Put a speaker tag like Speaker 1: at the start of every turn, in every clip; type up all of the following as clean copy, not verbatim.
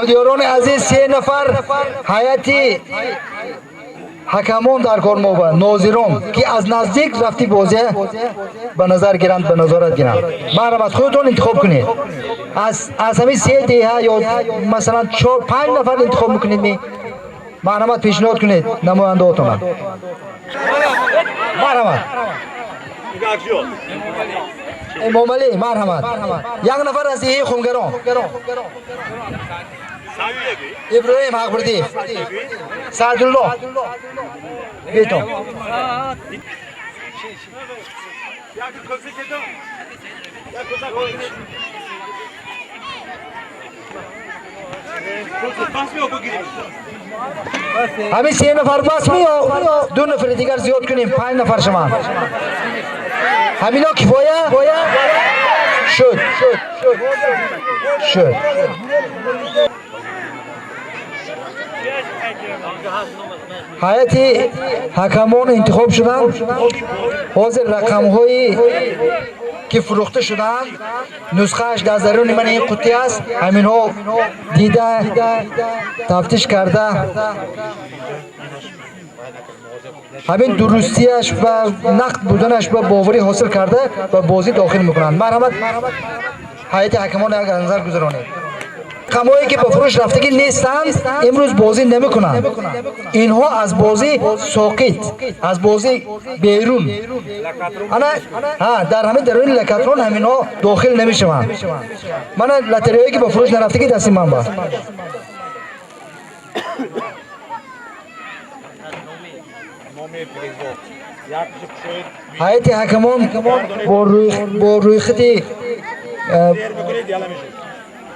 Speaker 1: مادیاران عزیز 3 نفر هیئتی حکمان در کار ما با ناظران که از نزدیک رفتی بازی به نظر گیرند به نظارت گیرند. مرحبا خودتون انتخاب کنید از همین 3 دیه یا مثلا 4 5 نفر انتخاب میکنید می مرحبا پیشنهاد کنید نماینده هاتون. مرحبا امام علی مرحمت یک نفر از دیه خونگران ابراهیم حقبردی سعدالله بیتون همین 3 نفر بس می 2 نفر دیگر زیاد کنیم 5 نفر شما همینا کفایه شد هیئت حکمان انتخاب شدند. حاضر رقم هایی که فروخته شدند نسخه اش در درون من این قطعه است. همین ها دیده تفتیش کرده همین درستیش و نقد بودنش و باوری حاصل کرده و بازی داخل میکنند. مرحمت هیئت حکمان یک نظر گذرانید. رقمایی که به فروش رفتگی نیستند امروز بازی نمیکنند. اینها از بازی ساقط از بازی بیرون در همین درون لکاترون همینا داخل نمیشوند. من لاتریایی که به فروش نرفتگی دستی من با هیئت حکمان با روی خطی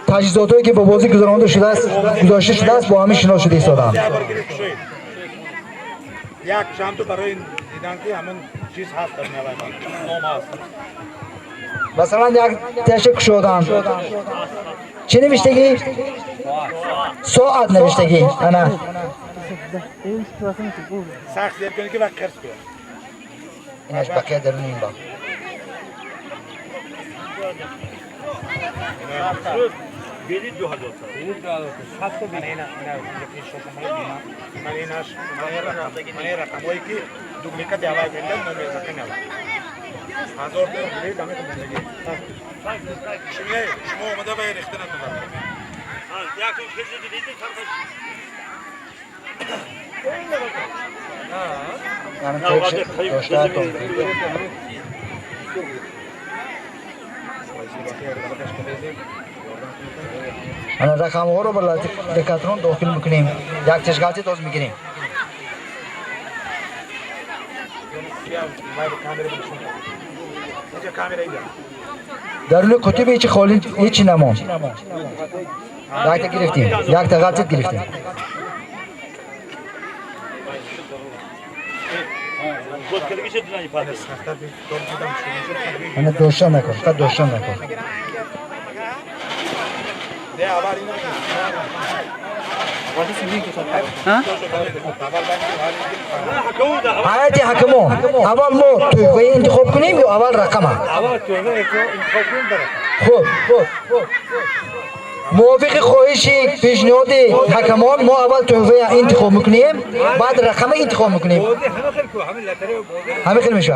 Speaker 1: تجهیزاتی که با بازی گذرانده شده است گذاشته شده است با همین شناس شده ایستادند.
Speaker 2: یک شام تو برای دیدن که همون چیز هست در نام هست.
Speaker 1: مثلا یک تشک شدن چی نوشتگی؟ ساعت نوشتگی انا
Speaker 2: سخت زیر کنی که وقت خرس بیاد
Speaker 1: اینش بقیه در نیم با
Speaker 2: بیدید 2000 حتی بیدید من اینش من رقمایی که دوبلیکت دیالای بندن نمی زکن نمی 1000 بیدید دمه کن بندگی شما آمده باید ریخته نتونم یکم کسی دیدید سرخش
Speaker 1: انا رقم ها رو با دکاترون داخل میکنیم. یک تشکالتی دوز میگیریم. درون کتب هیچی خالی هیچی نمون. یک تا گرفتیم یک تا غلطی گرفتیم. انا دوشان نکن فقط دوشان نکن. هیئت حکمان اول ما توی انتخاب کنیم یا اول رقم؟
Speaker 2: اول توی انتخاب کنیم برای
Speaker 1: خوب موافق خواهشی پیشنهاد حکمان ما اول تحفه انتخاب میکنیم بعد رقم انتخاب میکنیم. همه خیلی میشه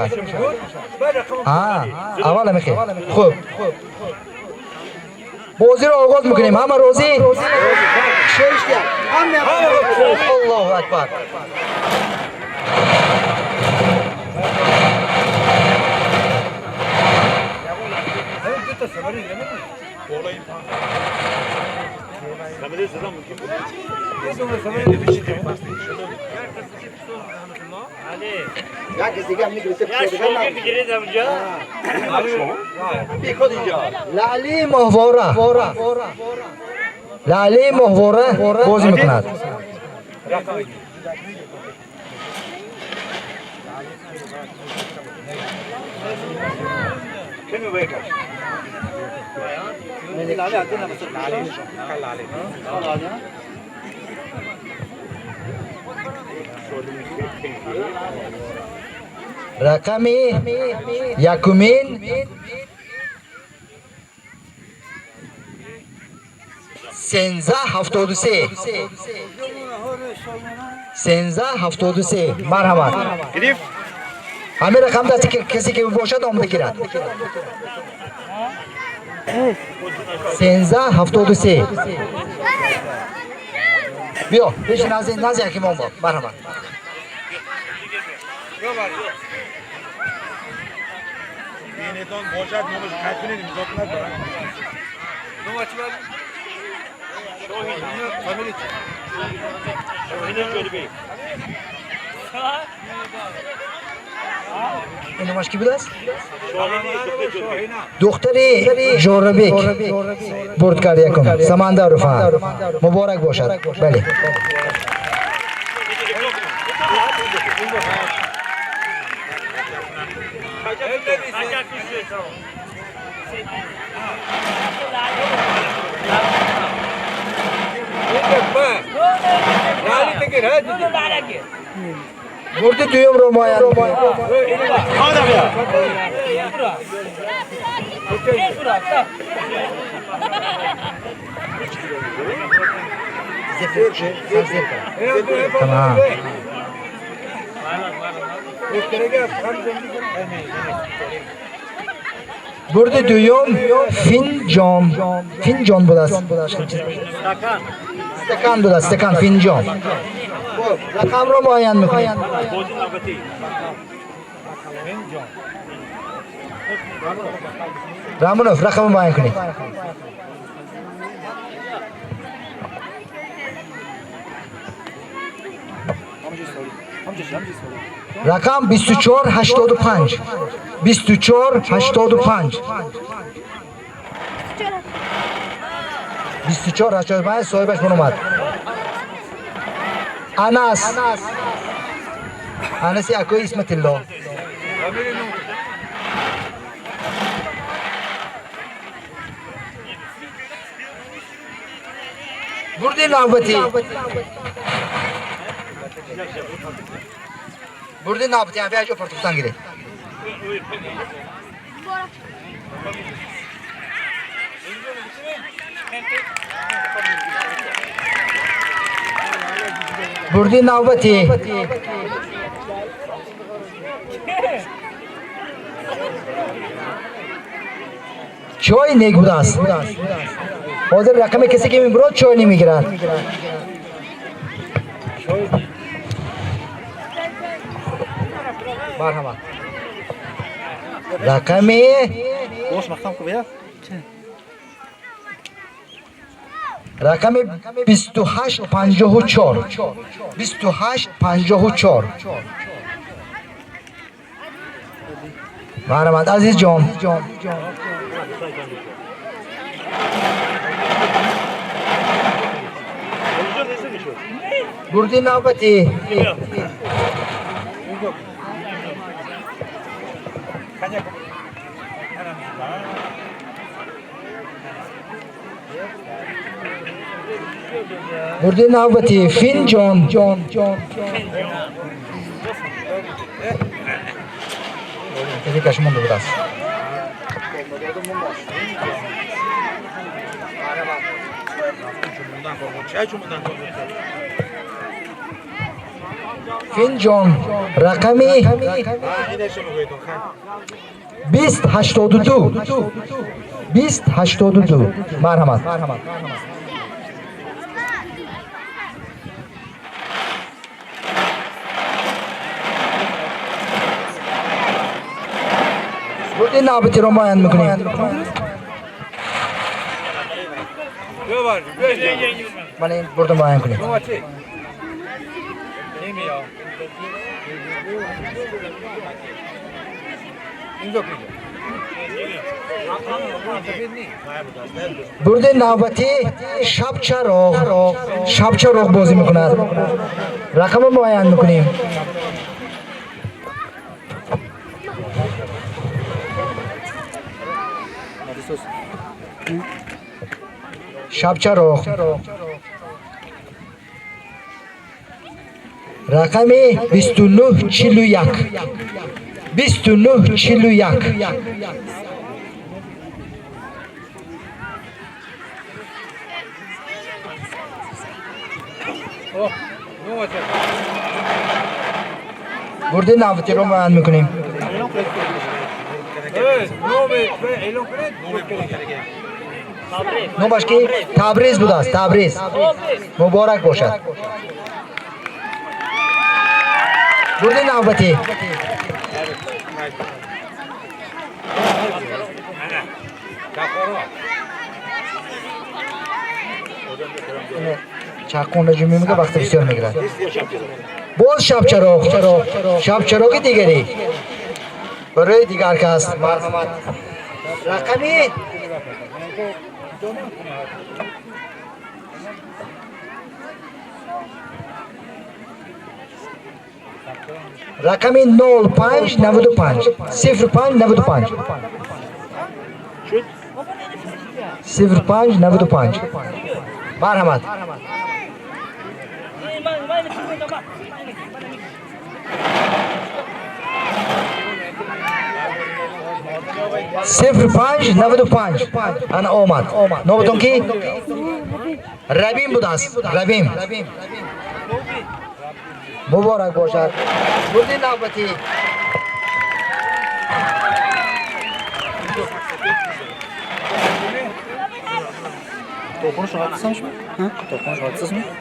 Speaker 1: اول همه خیلی خوب بازی رو آغاز میکنیم. همه راضی؟ الله اکبر. لالی ماهواره بازی میکند. رقمی یکمین 3 1373 1373 مرحبا
Speaker 2: گرفت
Speaker 1: همه رقم دست کسی که باشد آمده گیرد 1373 بیا بیش نزد حکیمان با مرحبا
Speaker 2: بینتون باشد نمش کتونه نمیزاد ندارن نماچی باری فامیلی
Speaker 1: این نماش کی بود است؟ دختری جوربیک برد کرد یکم سمندر رو فهم مبارک باشد بله برد دویم رو ماین tamam برد دویم فینجان بود است استکان بود است استکان فینجان رقم رو معین میکنید رامونوف رقم معین کنید رقم 2485 2485 2485 صاحبش من اومد انس اکوی اسمت الله بردی نوبتی هم بیاجو پرتوستان گیره بردی نوبتی چای نیک بوده است حاضر رقم کسی که میبرد چای نمیگیرد مرحبا رقمی رقم 2854 2854 مرحبا عزیز جان بردی نوبتی بردی نوبتی فین جان کسی کشمون بود است فین جان رقمی 2082 مرحمت بودی نابطی رو ماین میکنید من این بردم ماین کنید بردی نوبتی شب روغ بازی میکند رقم ماین میکنیم شب روغ رقمی 2941 2941 بردی نفتی رو من میکنیم نوباش کی تبریز بود است تبریز مبارک باشد بردی نوبتی چاقون رو میگه وقت بسیار میگیرد باز شب چراغ دیگری برای دیگر کس مرحمت رقمی رقمی 0595 0595 0595 مرحمت صفر 595 انا اومد نوبتون کی ربیم بود است ربیم مبارک باشد بردی نوبتی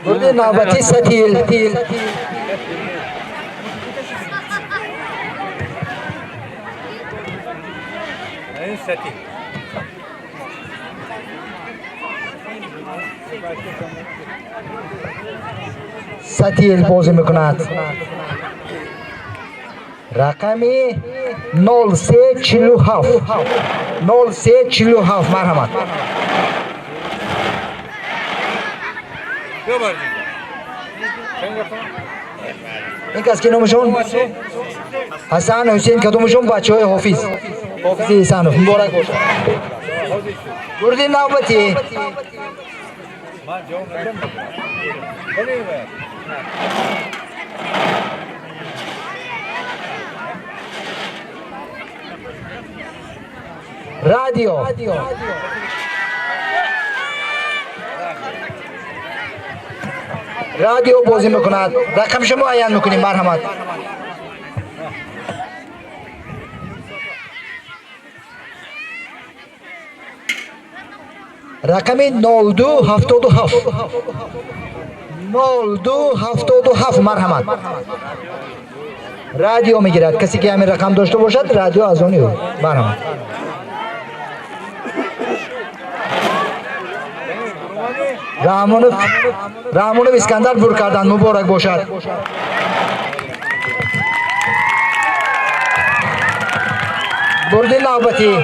Speaker 1: بردی نوبتی ستیل ستیل بازی میکند رقمی 0347 مرحمت این کس که نومشون حسن حسین کدومشون بچه های حافظ حسن مبارک باشد بردی نوبتی رادیو بازی میکند رقم شما عیان میکنیم مرحمت رقمی 0277 مرحمت رادیو میگیرد کسی که همین رقم داشته باشد رادیو از اونی مرحمت رحمان اسکندر پر کردن مبارک باشد بردی نوبتی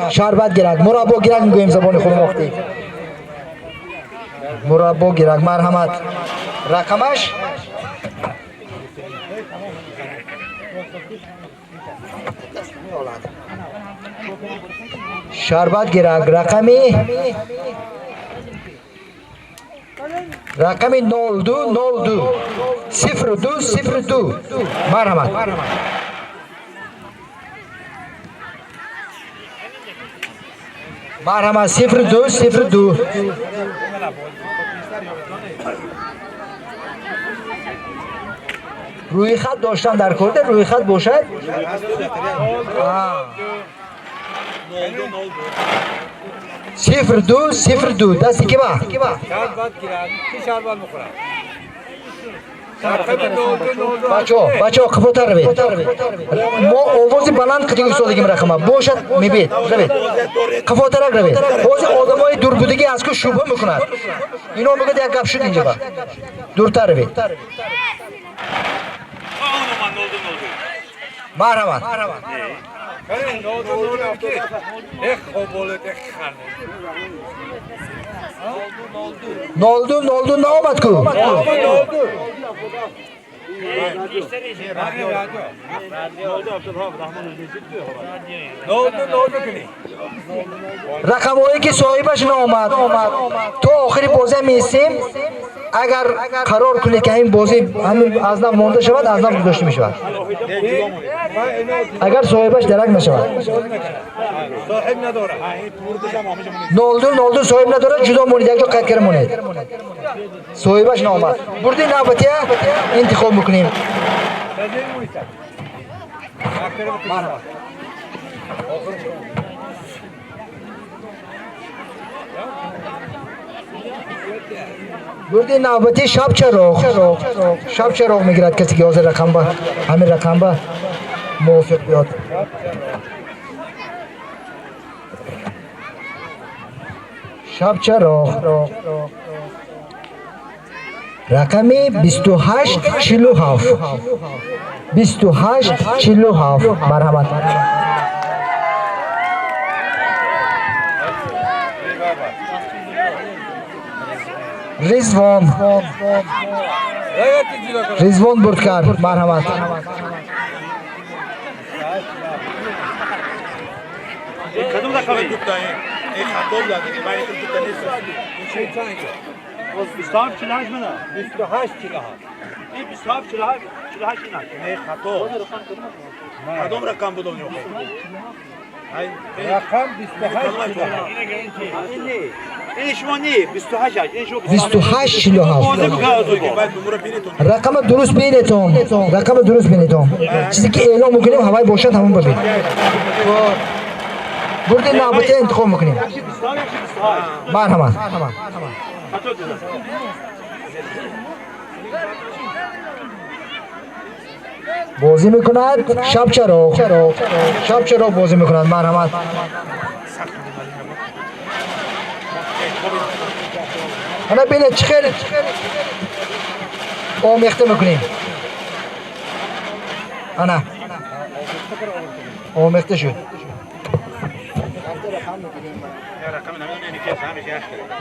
Speaker 1: شربت گیرک مربا گیرک میگویم زبان خودم وقتی مربا گیرک مرحمت رقمش شربت گیرک رقمی 0202 0202 مرحمت مرحمت 0202 روی خط داشتن در کرده روی خط باشد صفر دو دستی که با بچه ها کفوتر روید ما آواز بلند کتیم ایستادگیم رقمه باشد میبید روید کفوتر روید باز آدم های دور بودگی از که شبه میکند اینا میگه یک گپ شد اینجا با دورتر روید مرحمت نولدو نامد کو رقم هایی که صاحبش نامد تا آخری بازه میسیم اگر قرار کنی که این بازی همین از نام مونده شود از نام گذاشته می شود اگر صاحبش درک نشود
Speaker 2: صاحب نداره این پور بزنم همیشه
Speaker 1: نولدو صاحب نداره جدا مونید یک جا قد کرده مونید صاحبش نامد بردی نوبتیه انتخاب میکنیم بردی نوبتی شب چراغ میگیرد کسی که حاضر رقم با همین رقم با موافق بیاد شب چراغ رقمی 2847 مرحمت رضوان بردکار مرحمت
Speaker 2: کدوم رقم دوتا این خطاب داده که باید دوتا نیست این چه چنگه 27 48 منه 28 48 این 27 48 نه این خطاب کدوم رقم بود اون رقم 28 این شما نی 28 این شما
Speaker 1: 28 47 رقم درست بینیتون چیزی که اعلام میکنیم هوای باشد همون ببین بردی نوبتی انتخاب میکنیم مرحبا بازی میکند شب چراغ بازی میکند مرحمت انا بینه چه خیلی آمیخته میکنیم انا آمیخته شد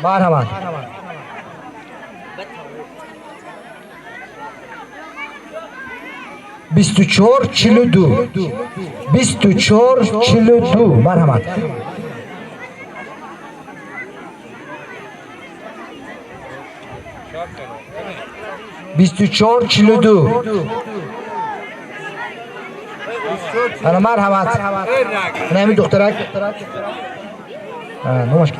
Speaker 1: مرحبا 24 42 مرحمت انا مرحمت انا همین دخترک نمشکل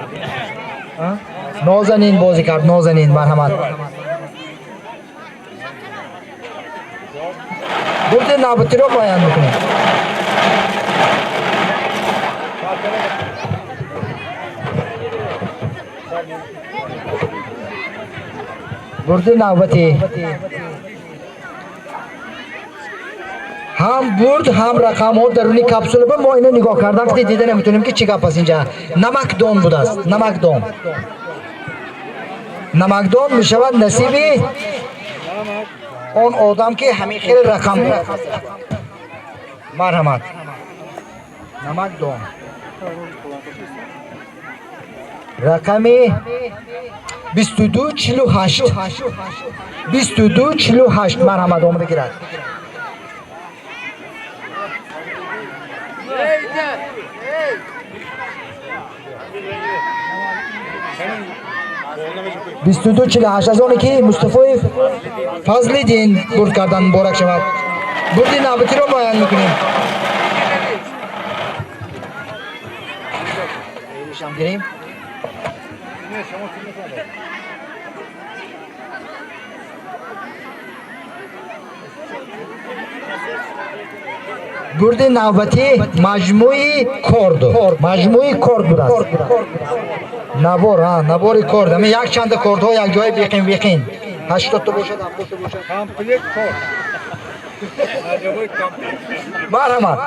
Speaker 1: نازنین بازی کرد مرحمت برده نوبتی رو بیان میکنیم برده نوبتی هم برد هم رقم ها درونی کپسول به ما اینو نگاه کردن وقتی دیده نمیتونیم که چی گپ است اینجا نمکدان بوده است نمکدان میشود نصیبی اون آدم که همین خیلی رقم بود مرحمت نمکدان رقمی 2248 مرحمت آمده گیرد بیست و دو چلی هشت از آنی که مصطفی فضلی دین برد کردن مبارک شود بردی نوبتی رو بیان میکنیم شام گیریم برد نوبتی مجموعی کورد بود است نبار کورد همین یک چند کورد ها یک جای بیقین 80 تا باشد 70 تا باشد کامپلیت کورد مرحمت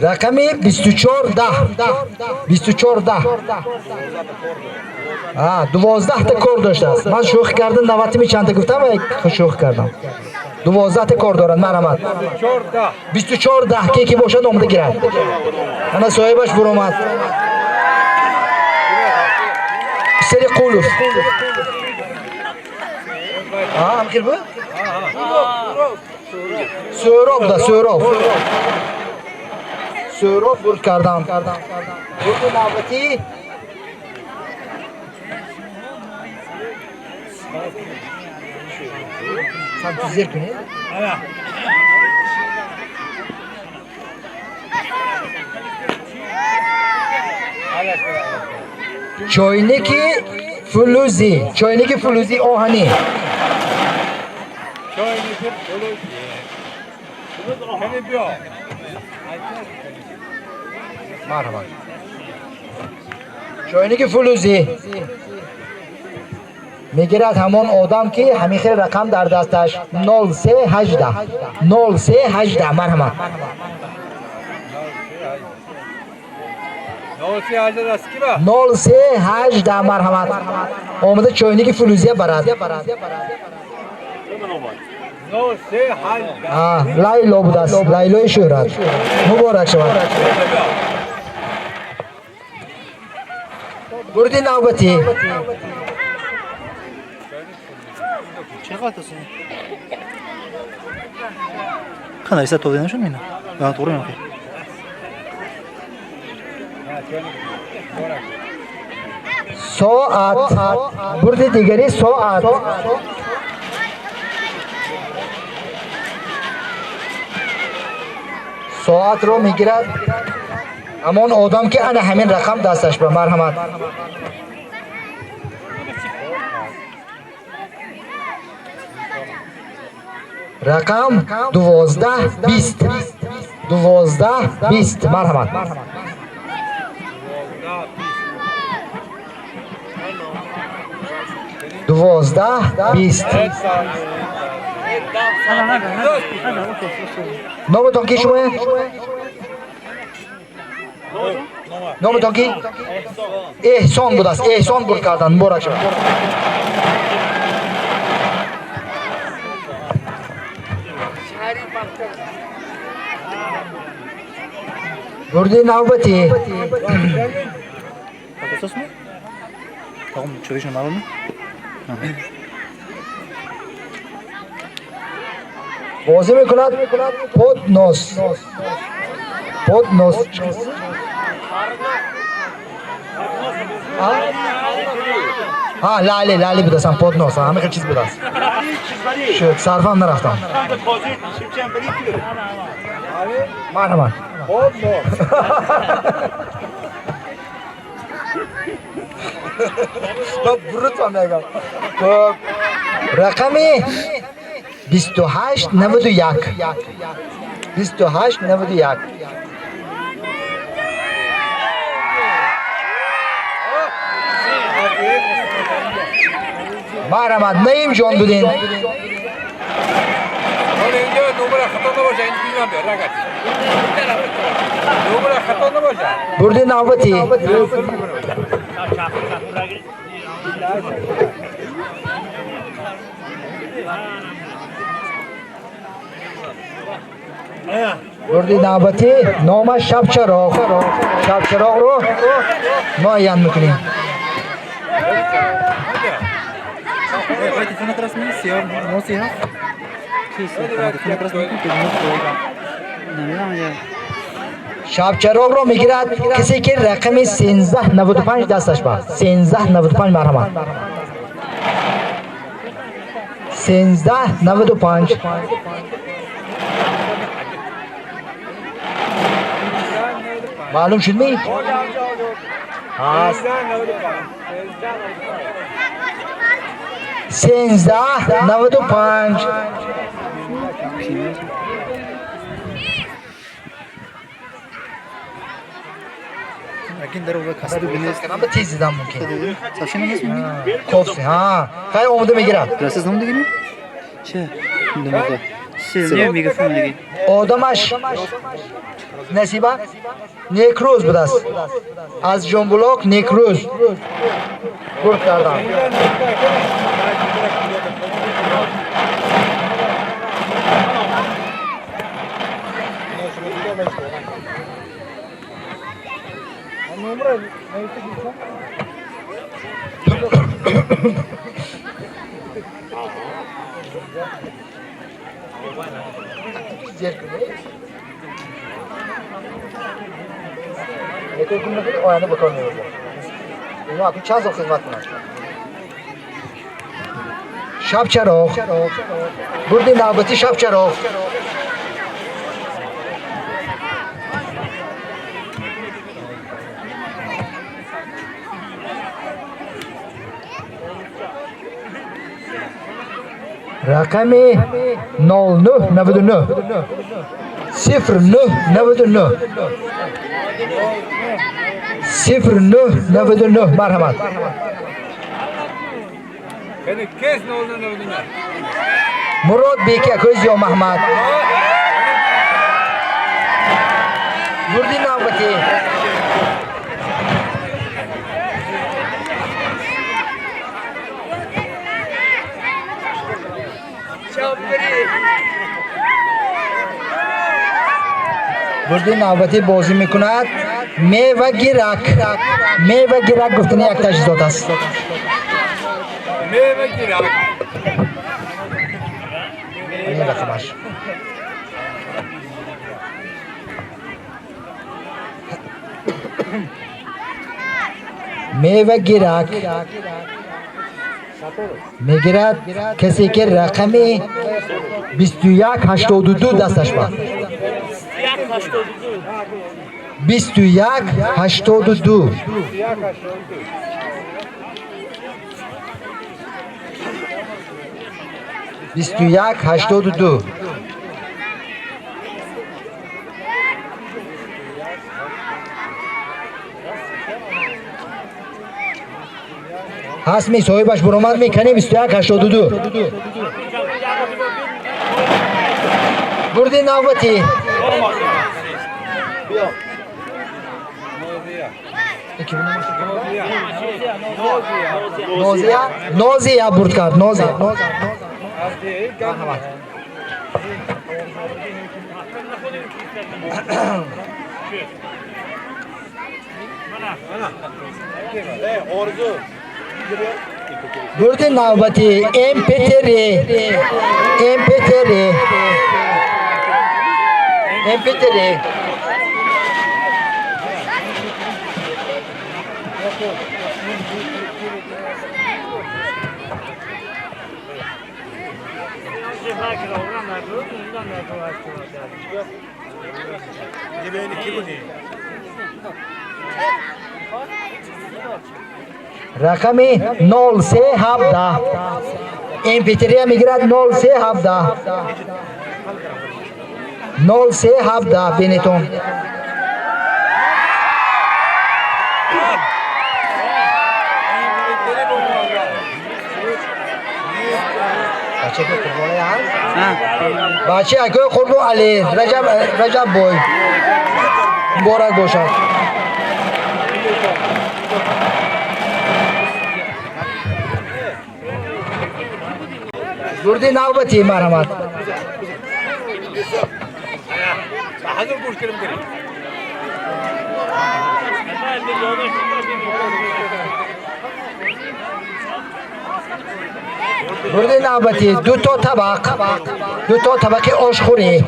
Speaker 1: رقمی 2410 12 تا کور داشته است من شوخی کردم 90 می چند تا گفتم و شوخی کردم 12 تا کور دارد مرحمت 2410 که باشد آمده گیرد انا صاحبش برآمد سری قولوف هم خیلی بود سوراخ برد کردم. برد نوبتی سمت زیر کنید. چوینک فلوزی آهنی. مرحبا. چوینک فلوزی میگیرد همون آدم که همیشه رقم در دستش 0318 مرحبا. 0318 مرحمت. آمده چوینک فلوزی برد. لیلا بود است. لیلای شهرت. مبارک شود. بردی نوبتی.
Speaker 3: چقدر است؟ خنده ایسا توضیح نشون مینا. یا طوری نمیخوای.
Speaker 1: ساعت. بردی دیگری ساعت. ساعت رو میگیرد همون آدم که انا همین رقم دستش به مرحمت. رقم 1220 مرحمت. 1220 نامتون کی شما؟ نامتون کی؟ احسان بود است. احسان بود کردن. مبارک شما. بردی نوبتی.
Speaker 3: اساس مو؟ تاهم چویشون معلومه؟
Speaker 1: بازی میکند پودنوس. لالی بود است. پودنوس همه خیلی چیز بود است. شد صرفم نرفتم. مرحبا. رقمی 2891 مرحمت. نیم جان بودین. بردی نوبتی. بردی نوبتی. نام شب چراغ رو معین میکنیم.
Speaker 3: تلفون رسمی سیاه موسی هست. تلفون رسمی که نمیدونم.
Speaker 1: شب چراغ رو میگیرد کسی که رقم 1395 دستش با 1395 مرحمت. 1395 معلوم شد می؟ هست 1395
Speaker 3: اگه در اون کسی رو بینید
Speaker 1: کنم به تیز دیدم ممکن
Speaker 3: ساشین هم اسمی
Speaker 1: کفسی خیلی اومده میگیرد.
Speaker 3: رسیز هم دیگه چه؟ نمیده سه میگفتم دیگه
Speaker 1: آدمش نصیبه نیکروز بود است. از جنبلاک نیکروز برد کردم. یک gün نکنی آینده بکار می‌برد. اینا اکنون چند سال خدمت کنند. شب چراغ. بردی نوبتی شب چراغ. رقم 0999 0999 0999 مرحمت. مراد بیکی اکوی زیو محمد بردی نوبتی بردی نوبتی بازی میکند میوه گیرک گفتنی یک تجهیزات است.
Speaker 2: میوه گیرک
Speaker 1: این رقمش میوه گیرک میگیرد کسی که رقم 2182 دستش با 2182 2182 هست می صاحبش برآمد میکنی 2182 بردی نوبتی نوزیا برد کرد نوزیا بردی نوبتی MP3 رقم 0317 MP3 میگیرد 0317 بینیتون بچه اکوی قربون علی رجب بوی مبارک باشد. بردی نوبتی مرحمت بردی نوبتی دو تا طبق آشخوری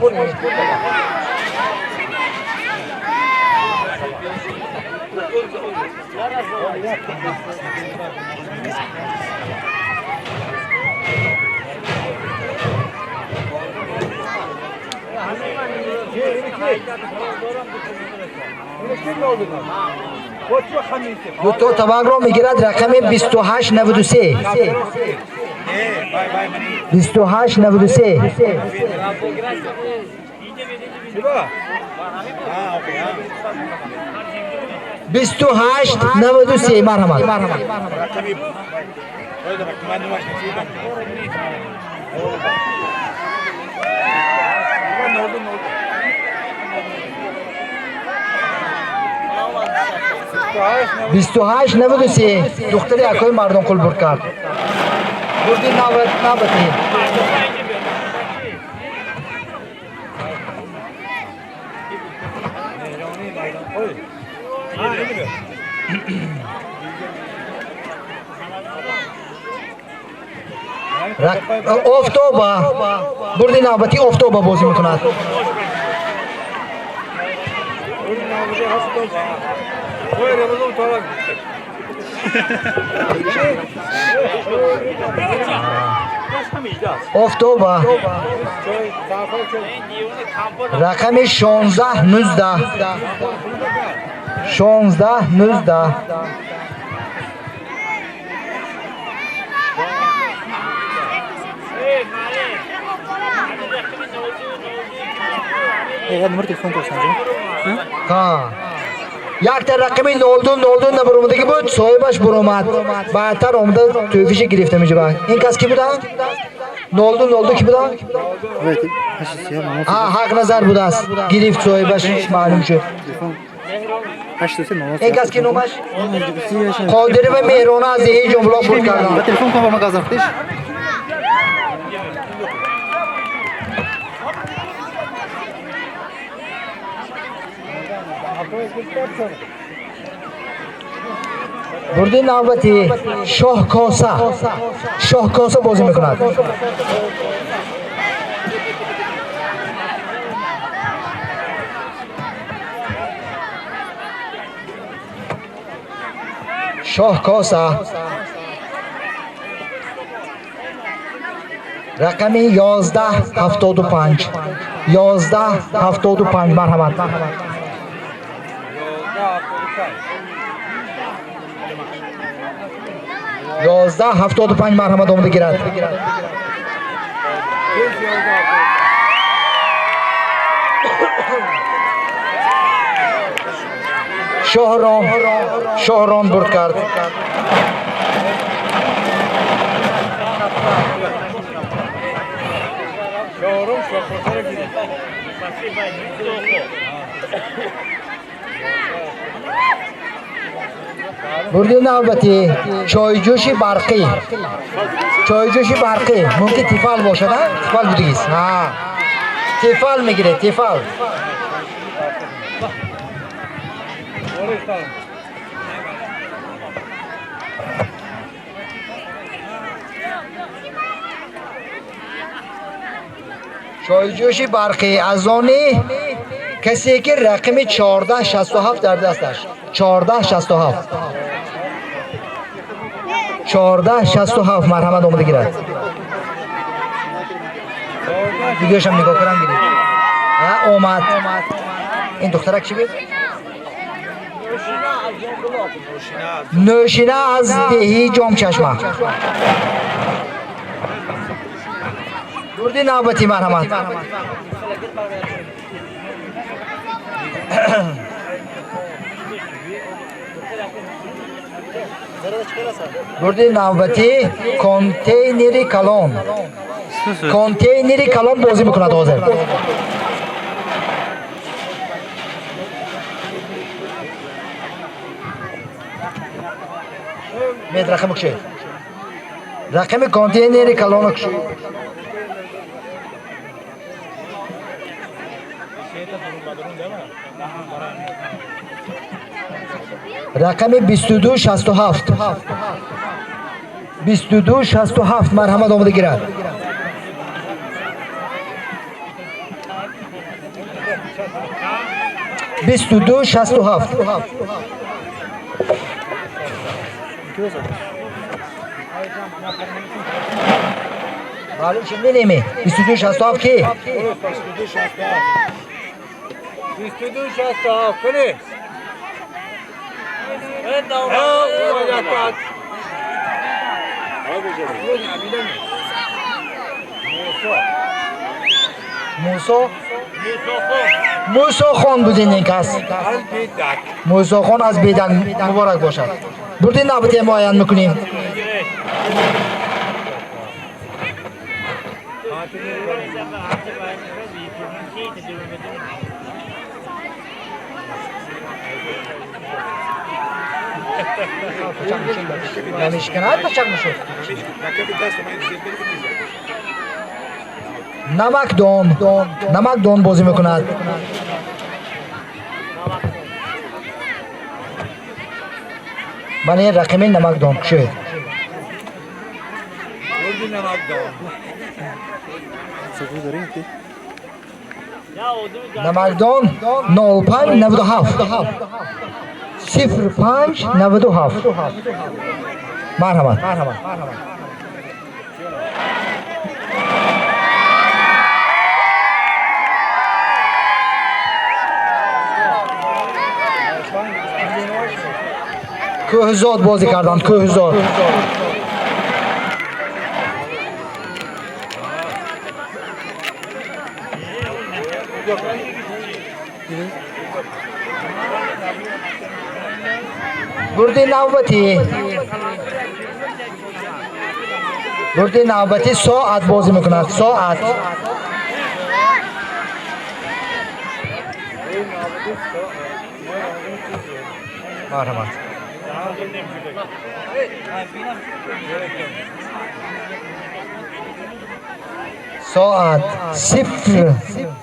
Speaker 1: دو تا طبق رو میگیرد رقم 2893 2893 مرحمت بیست و هشت 93 دختری اکوی مردم قل برد کرد بردی نوبتی افتوبا بردی نوبتی افتوبا بازی میکند افتوبه رقم 16 19 16 19
Speaker 3: هذا نمر تلفون تو سنجا
Speaker 1: ها یک تا رقمی 02 نبر اومده که بود صاحبش برآمد بعدتر اومده توفیش گرفته میشه بعد این کس کی بودن 02 کی بودن
Speaker 3: Evet, haşisi ya mama.
Speaker 1: ها حق نظر بود است گرفت صاحبش معلوم شد
Speaker 3: Telefon. Haşisi mama.
Speaker 1: این کس کی نومش
Speaker 3: Siyah.
Speaker 1: قادری و مهرانه از این جمله بود کردن
Speaker 3: Telefon babama kazanmış.
Speaker 1: برده نوبتی شاه کاسه بازی میکند شاه کاسه رقم 1175 1175 مرحمت 1175 مرحمت اومده گیرد شهرام برد کرد برده نوبتی چایجوش برقی ممکن تیفال باشه نه؟ تیفال بودیست ها تیفال میگیره تیفال چایجوش برقی از آنی کسی که رقم 1467 در دستش 1467 مرحمت اومده گیرد دیگهش هم نگاه کنم گیرید اومد این دخترک چی بود؟ نوشینه از دهی جام چشمه دوردی نوبتی مرحمت دوردی نوبتی کنتینری کلان بازی میکند حاضر مید رقم کشید رقم کنتینری کلان کشید رقم 2267 مرحمت آمده گیرد بیستو شست و هفت معلوم شد نمیمه 2267 کی؟
Speaker 4: 2267 کنی
Speaker 1: موسا خان بودین این کس موسا خان از بیدن مبارک باشد بردین نبودی معین میکنیم نمیشکنه بچک میشود نمک دون بازی میکند من رقمی نمک دون شد نمکدان 05 97 05 97 مرحمت کوهزاد بازی کردند کوهزاد بردی نوبتی ساعت بازی میکند ساعت مرحمت ساعت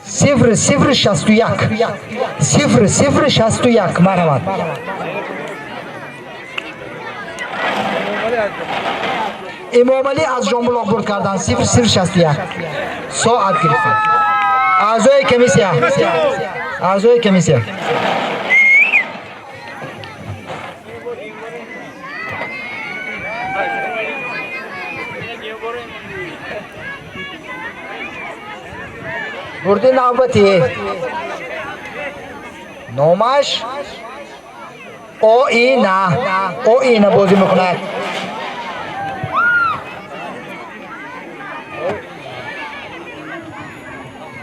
Speaker 1: 0061 0061 مرحمت امام علی از جنبلاق برد کردن 0061 ساعت گرفتن اعضای کمیسیه برد نوبتی نامش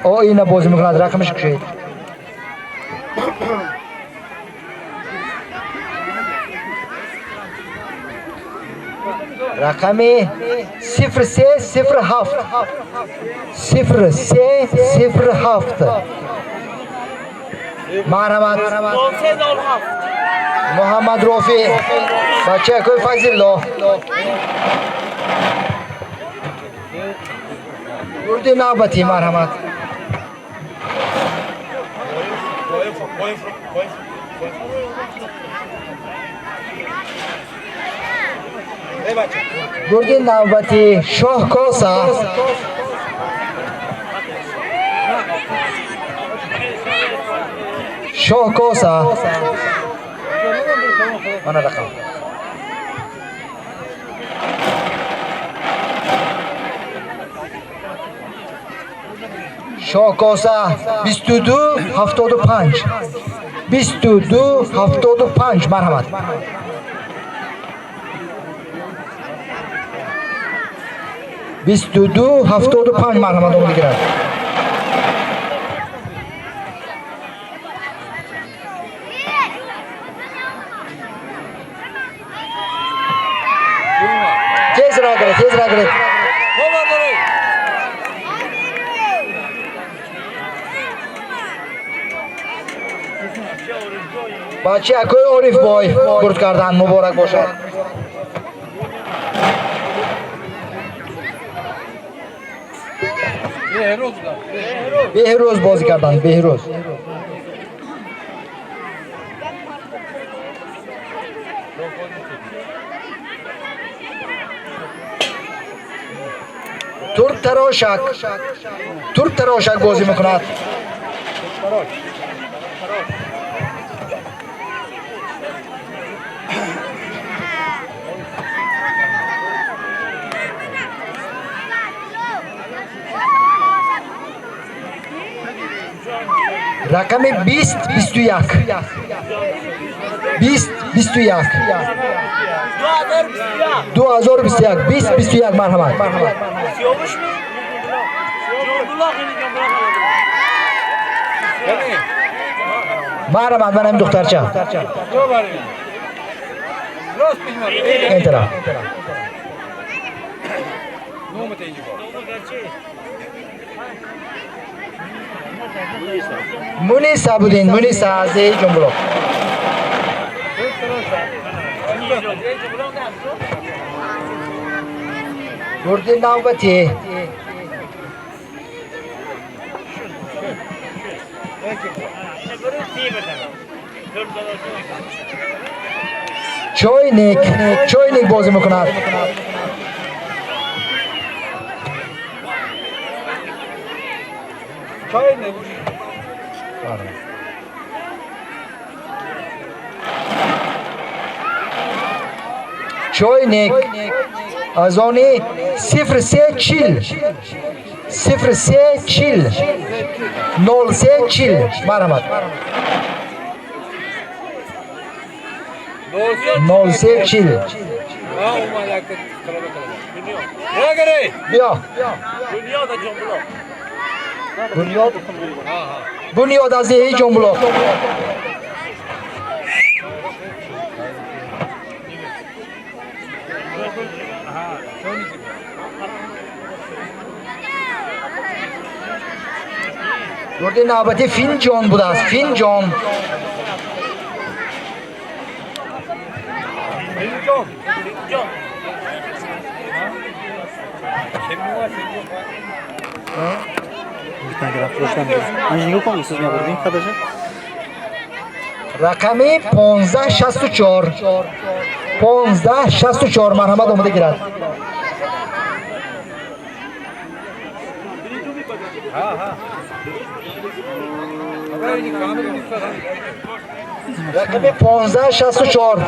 Speaker 1: او اینا بازی میکند رقمش کشید رقمی 0307 مرحمت محمد رفیع بچه کوی فضل الله برد نوبتی مرحمت برد نوبتی شاه کوسا من رقم شاه کوسا 2275 مرحمت دو هفتاد و پنج مرحمت اون دیگه تیز را گرد بچه اکوی عارف بای برد کردن مبارک باشد بهروز بازی کردن بهروز ترک تراشک بازی میکند رقم 2021 2021 مرحمت مرحمت من هم دخترچه انترا Munisa budin, Munisa از جنبلو برد نوبتی چوینیک بازی میکند چوینک ازانی 0340 0340 0340 مرحمت 0340 بیا بنیاد از یه جنبلو گرده نوبتی فین جان بوده است فین جان
Speaker 3: Lütfen gel arkadaşlar. Anca nigah kن siz می‌آوردین خداشه.
Speaker 1: رقمی 1564 1564 مرحمت اومده گیرد رقمی 1564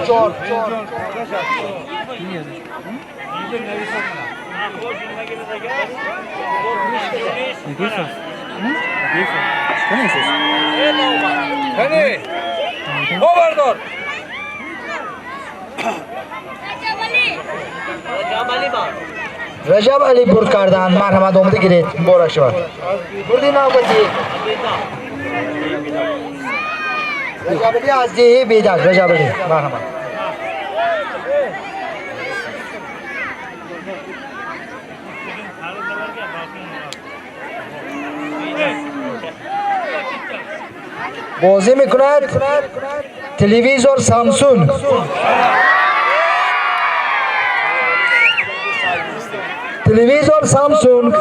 Speaker 3: Nigah Sen neyse?
Speaker 2: Hani? Overdor.
Speaker 1: رجب علی برد کردن مرحمت اومده گیرید بارک شود بردی نوبتی رجب علی از دیه بیدک رجب علی مرحمت بازی میکند تلویزور سامسونگ تلویزور سامسونگ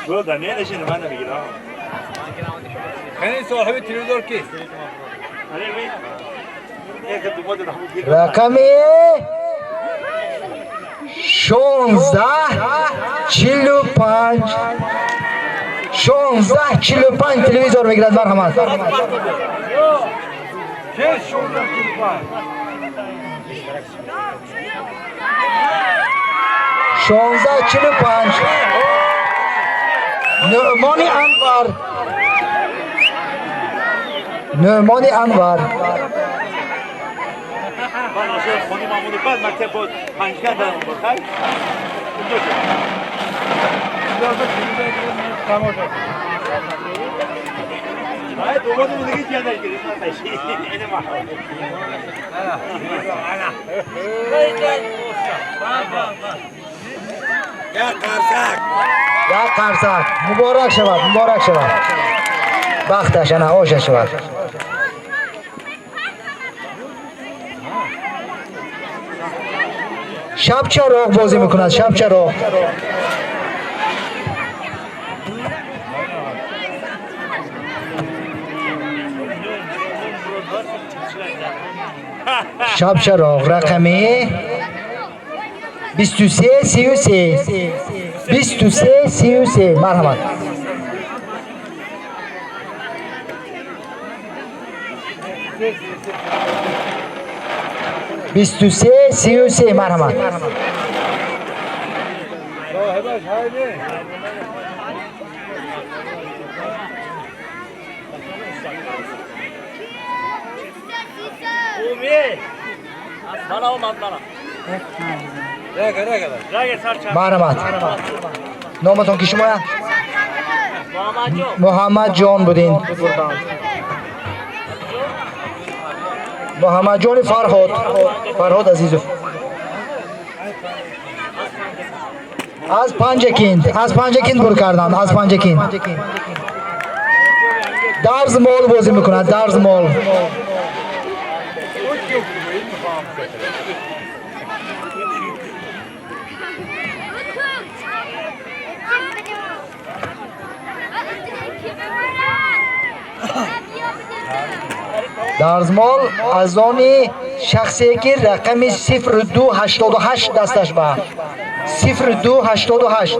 Speaker 2: Burada ne şimdi ben de bilmiyorum. Hani sahibi televizyon ki? Hani bir
Speaker 1: رقمی 1645 1645 تلویزور میگیرد مرحمت
Speaker 2: Kes şuradan var.
Speaker 1: 1645 نعمانی انور نعمانی انور
Speaker 2: Ben aşağı konu mamunu ben mektep o hangiken ben bakay. Tamam. Hayır, doğru mu git ya da git. Ene bak. Ana. Ya karsak.
Speaker 1: یا قرصک مبارک شود مبارک شود بختش نه آشه شود شب چراغ بازی میکند شب چراغ شب چراغ رقمی 23 33 23 33 مرحمت بیست و سه سی و سه مرحمت مرحمت نامتون که شما محمد جان بودین محمد جان فرهاد عزیزو از پنجکین بر کردن از پنجکین درز مال بازی میکند درز مال درزمال از آن شخصی که رقم 0288 دستش با 0288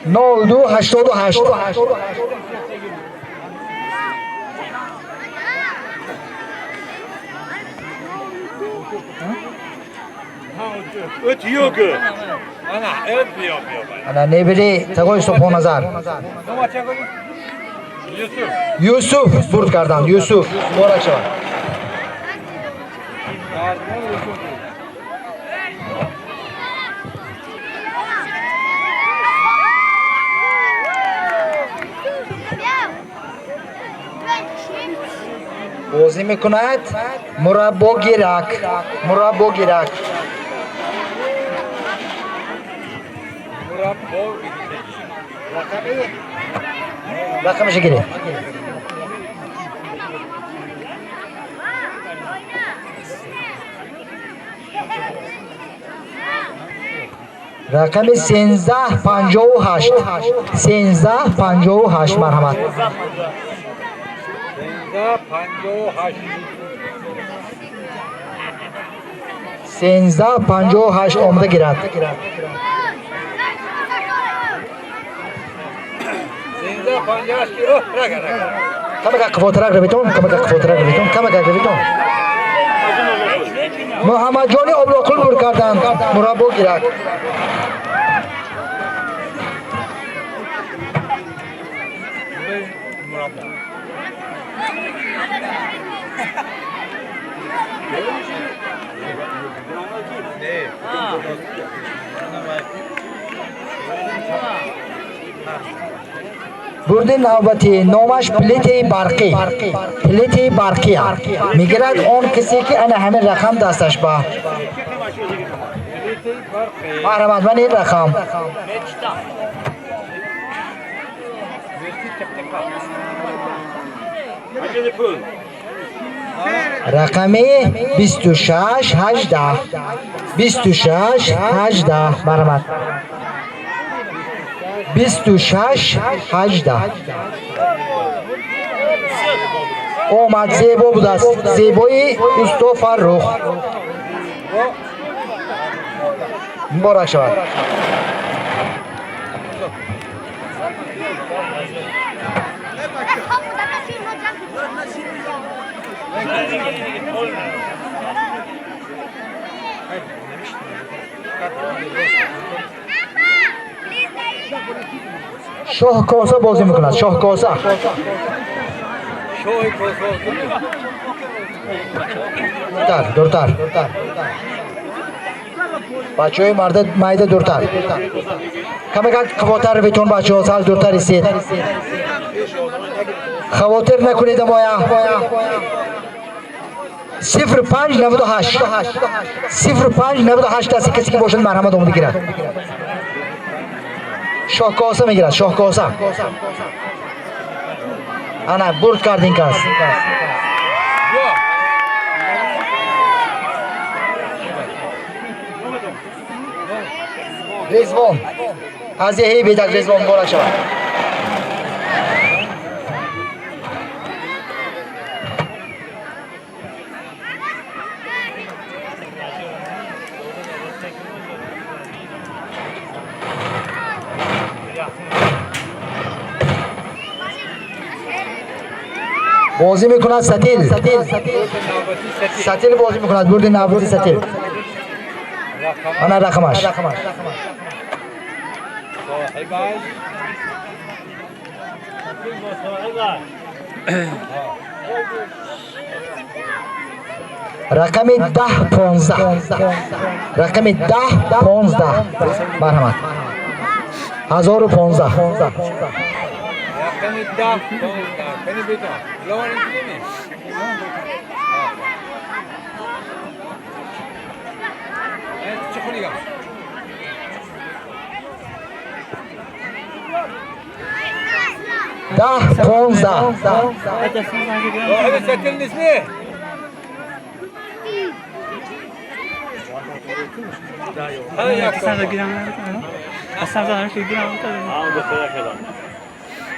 Speaker 1: 0288
Speaker 2: Ötüyor ki. Ana ötmüyor.
Speaker 1: انا نبری تگوی صبح نظر یوسف برد کردن یوسف مبارک شود بازی میکند مربا گیرک رقمش گیره رقم 1358 1358 مرحمت 1358 آمده گیرد کمک فوترک رو بیتون محمد جانی ابلاکل بر کردن مربا گیرد برد نوبتی نامش پلیت برقی میگرد اون کسی که انا همین رقم دستش با محرمت من این رقم رقمی 2618 محرمت 2618 اومد زیبا بود است زیبایی اوستا فرخ مبارک شود شاه کاسا بازی میکند شاه کاسا دورتر بچه های مرد مایده دورتر کمی که خواتر بیتون بچه ها سال دورتر ایستید خواتر نکنید مایا 0598 0598 دستی کسی که باشد مرحمت آمده گیرد شاه کاسا میگیرد شاه کاسا انا برد کردین کس رزوان از یه بیدک رزوان مبارک شود بازی میکند ستیل بازی میکند برد نوبتی ستیل انا رقمش رقم 1015 مرحمت 1015 10-15
Speaker 2: هذا سجل اسمه هذا
Speaker 3: اصلا زنش دیگه نمی‌کنه.
Speaker 2: آن دو سه کلام.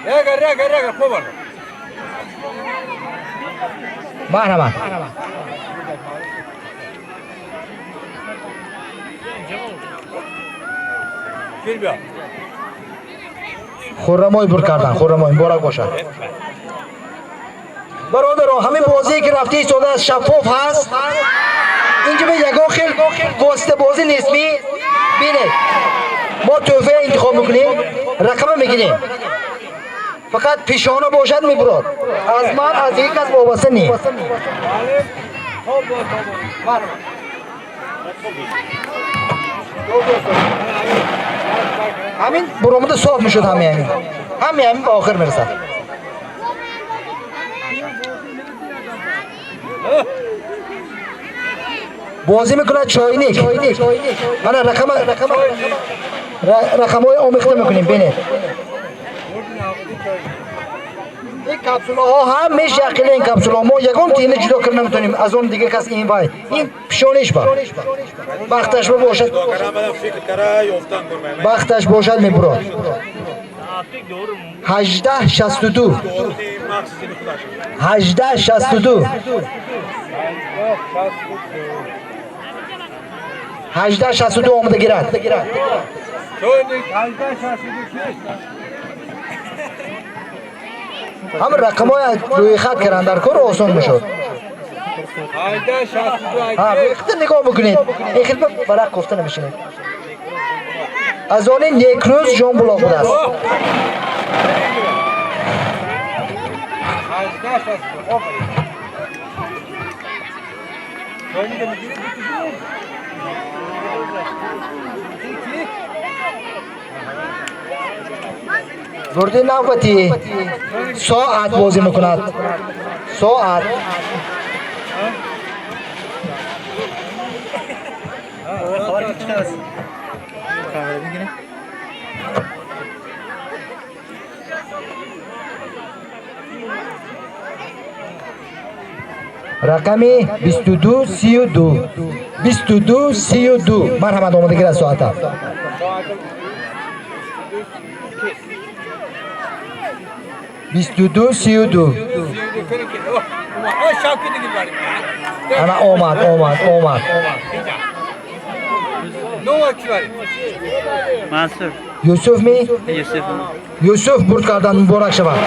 Speaker 4: رگا خوب.
Speaker 1: مرحبا.
Speaker 4: گیر بیا.
Speaker 1: خرمای بر کردن، خرمای مبارک باشد. برادران همین بازی که رفتی شده است شفاف هست. اینجا به یگان خیلی واسطه بازی نیست بینید. ما توفه انتخاب میکنیم، رقم میگیریم. فقط پیشانه باشد میبرد. از من از یک کس وابسته نیست. همین برآمده صاف میشد همین به آخر میرسد. بازی میکنه چاینیک. من رقم‌های آمیخته میکنیم ببینید. این کپسوله ها هم میشه اقیل این کپسوله ها ما یکم تینه جدا کردن نمیتونیم از اون دیگه کس این وای این پیشونیش با وقتش باشد وقتش باشد میبرد 1862 1862 1862 آمده گیرد هم رقم های روی خط کردن در کار آسان میشد. خط نگاه بکنید این خیلی برق گفته نمیشینید. از آن نیکروز جان بلا بود است. برده نوبتی ساعت بازی میکند ساعت رقمی 2232 2232 مرحمت آمده گیرد ساعت 2232 انا اومد
Speaker 3: منصور
Speaker 1: یوسف می؟ یوسف برد کردن مبارک شود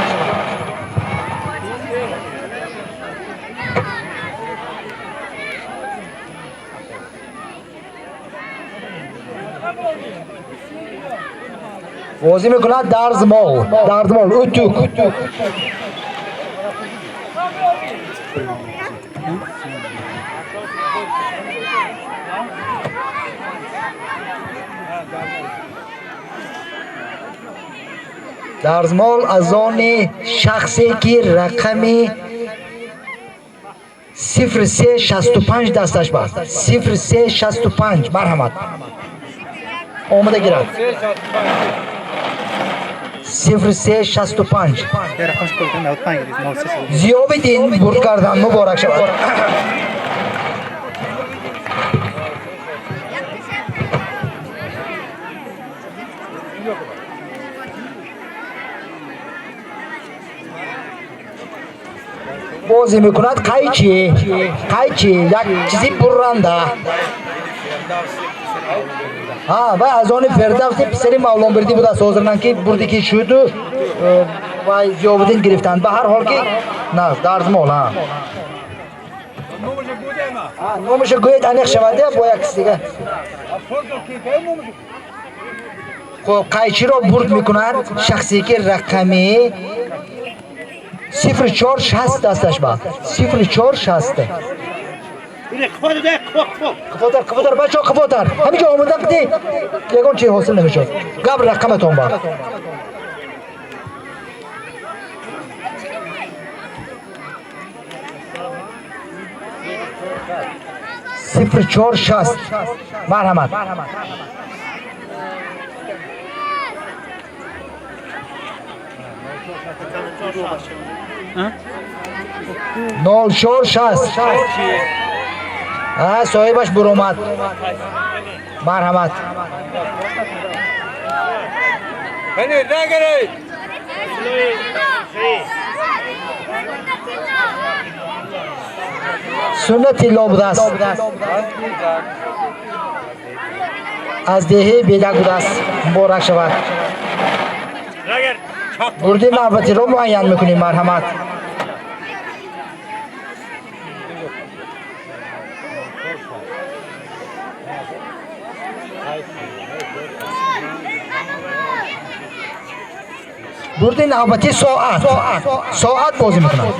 Speaker 1: بازی میکند درزمال اتوک درزمال از آن شخصی که رقمی 0365 دستش بست 0365 مرحمت آمده گیرد 0365 زیابدین برد کردن مبارک شود بازی میکند قیچی یک چیزی برنده و از آن فردوسی پسری مولان بردی بود از حاضرنن که بردی که شد و زیابدین گرفتن به هر حال که نه درزمال نومش گوید انیخ شوده با یک کسی دیگه خب قیچی را برد میکنند شخصی که رقمی 0460 دستش با 0460 کفاتر بچه ها کفاتر همینجا آمده قدی یکان چی حاصل نمیشد قبل رقمتون با 0460 مرحمت 0460 صاحبش برآمد مرحمت
Speaker 4: Hani ne gerek?
Speaker 1: سنت الله بوده است از دهه بیدک بوده است مبارک شود بردی نوبتی رو معین میکنیم مرحمت بردی نوبتی ساعت بازی میکنم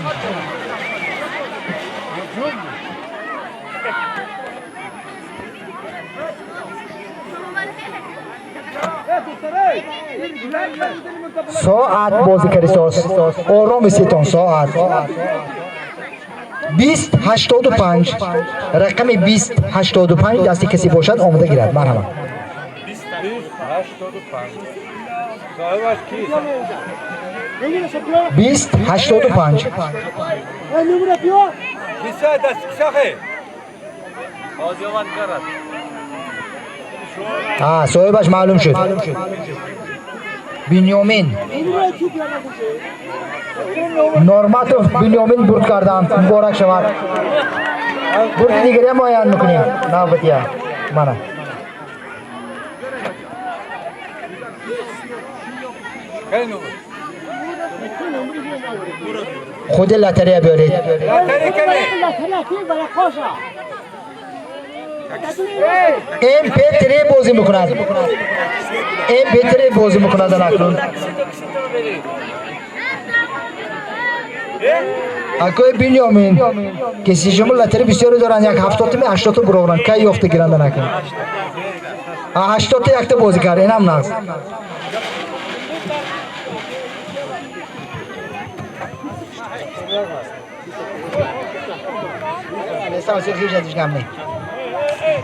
Speaker 1: ساعت بازی کریستوس آرام سیتون ساعت 2085 رقم 2085 دستی کسی باشد آمده گیرد مرحبا 2085
Speaker 4: Kisa dest kısağı.
Speaker 1: صاحبش معلوم شد بنیامین نورماتوف بنیامین برد کردن مبارک شود برد دیگری هم معین میکنیم نوبتیه منه خود لاتریه بیارید MP3 بازی میکند MP3 بازی میکند اکنون اکوی بنیامین کسی شما لاتری بسیاری دارن یک 70 می 80 برورن کی یافته گیرنده نکن 80 یک تا بازی کرد اینم نقص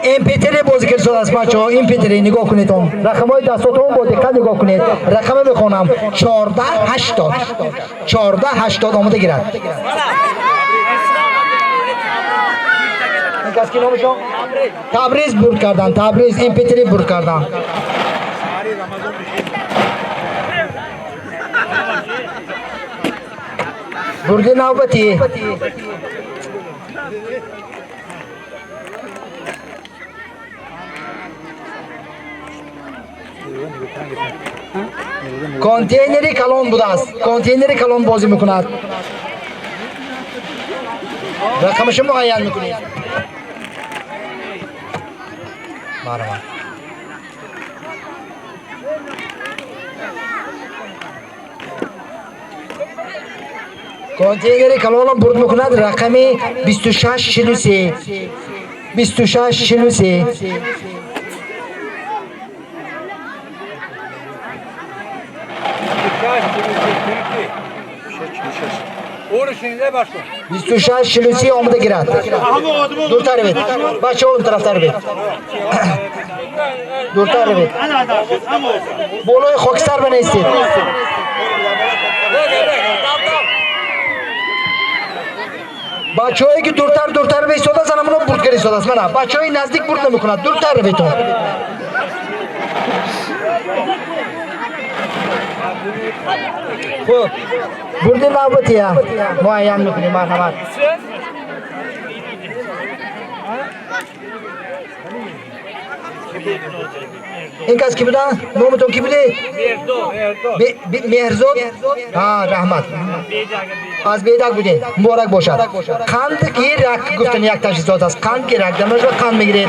Speaker 1: MP3 بازی کرد شده است بچه ها MP3 نگاه کنید رقم های دستاتون با دقت نگاه کنید رقم میخونم 1480 آمده گیرد این کس کی نامشون؟ تبریز برد کردن تبریز MP3 برد کردن بردی نوبتی کانتینری کلان بوده است کانتینری کلان بازی میکند رقمش معین میکنید مرحبا کانتینری کلان برد میکند رقمی 2643 2643
Speaker 4: Uğraşınca başla.
Speaker 1: 26 آمده گیرد دورتر بید بچه اون طرفتر بید دورتر بید بولوی خاکستر بنیستید بچه هایی که دورتر بید سوده زنم اونو برد کری سوده است منه بچه های نزدیک برد نمی کند دورتر بید خوب بردی نوبتیه معین میکنیم مرحمت این کس کی بوده؟ نامتون کی بوده؟ مهرزاد رحمت از بیدک بودین مبارک باشد قند گیرک گفتن یک تشخیصات است قند گیرک دمش رو قند میگیرید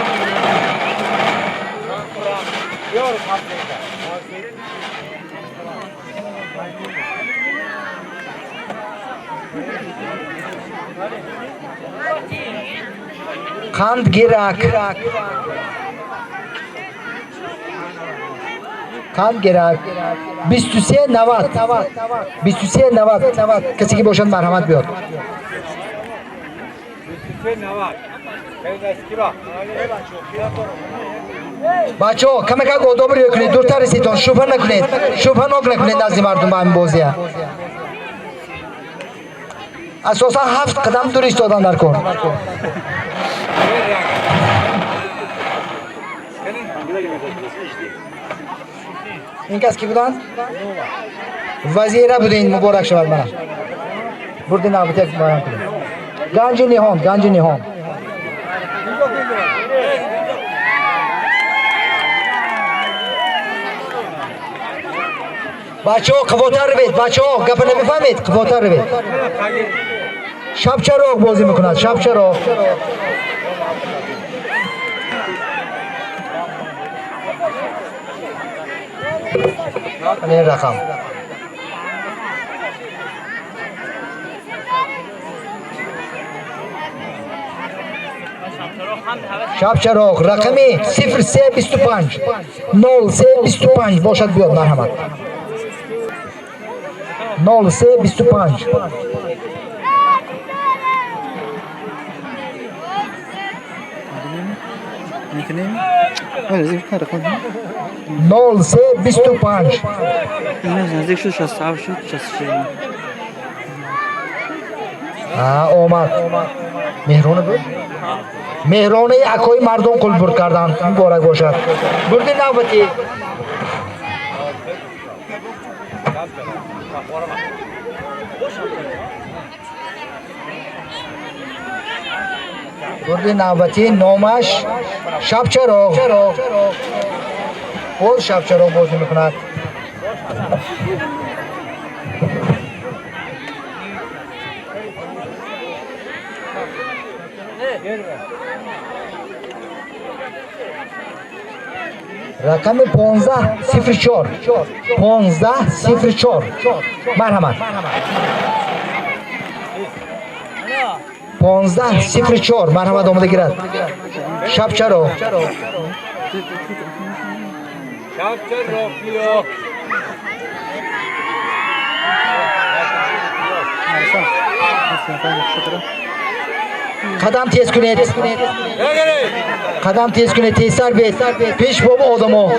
Speaker 1: قند گیرک قند گیرک 2390 کسی که باشد مرحمت بیاد بچه ها کمک آداب رو کنید دورتر رسیدون شوفر نکنید نزد مردم به همین بازیه اساسا 7 قدم دور ایستادن در کن این کس کی بودن؟ وزیره بودین مبارک شود منم بردین نوبتی یک بیان کنیم گنج نیهان بچه ها قواتر رو بید بچه ها گفت نمیفهمید قواتر رو بید شب چراغ بازی میکند شب چراغ این رقم شب چراغ رقمی 0325 0325 باشد بیاد مرحمت 0325
Speaker 3: میکنیم زیر کار کنیم
Speaker 1: 0325
Speaker 3: نزدیک شد 67 شد 66
Speaker 1: آمد مهرانه بود مهرانه اکای مردم قل برد کردن مبارک باشد بردی نوبتی بردی نوبتی نامش شب چراغ خود شب چراغ بازی میکند رقم 1504 1504 مرحمت 1504 مرحمت آمده گیرد شب چراغ
Speaker 4: شب چراغ بیا
Speaker 1: قدم تیز کنید قدم تیز کنید تیزتر بید پیش بابا آدما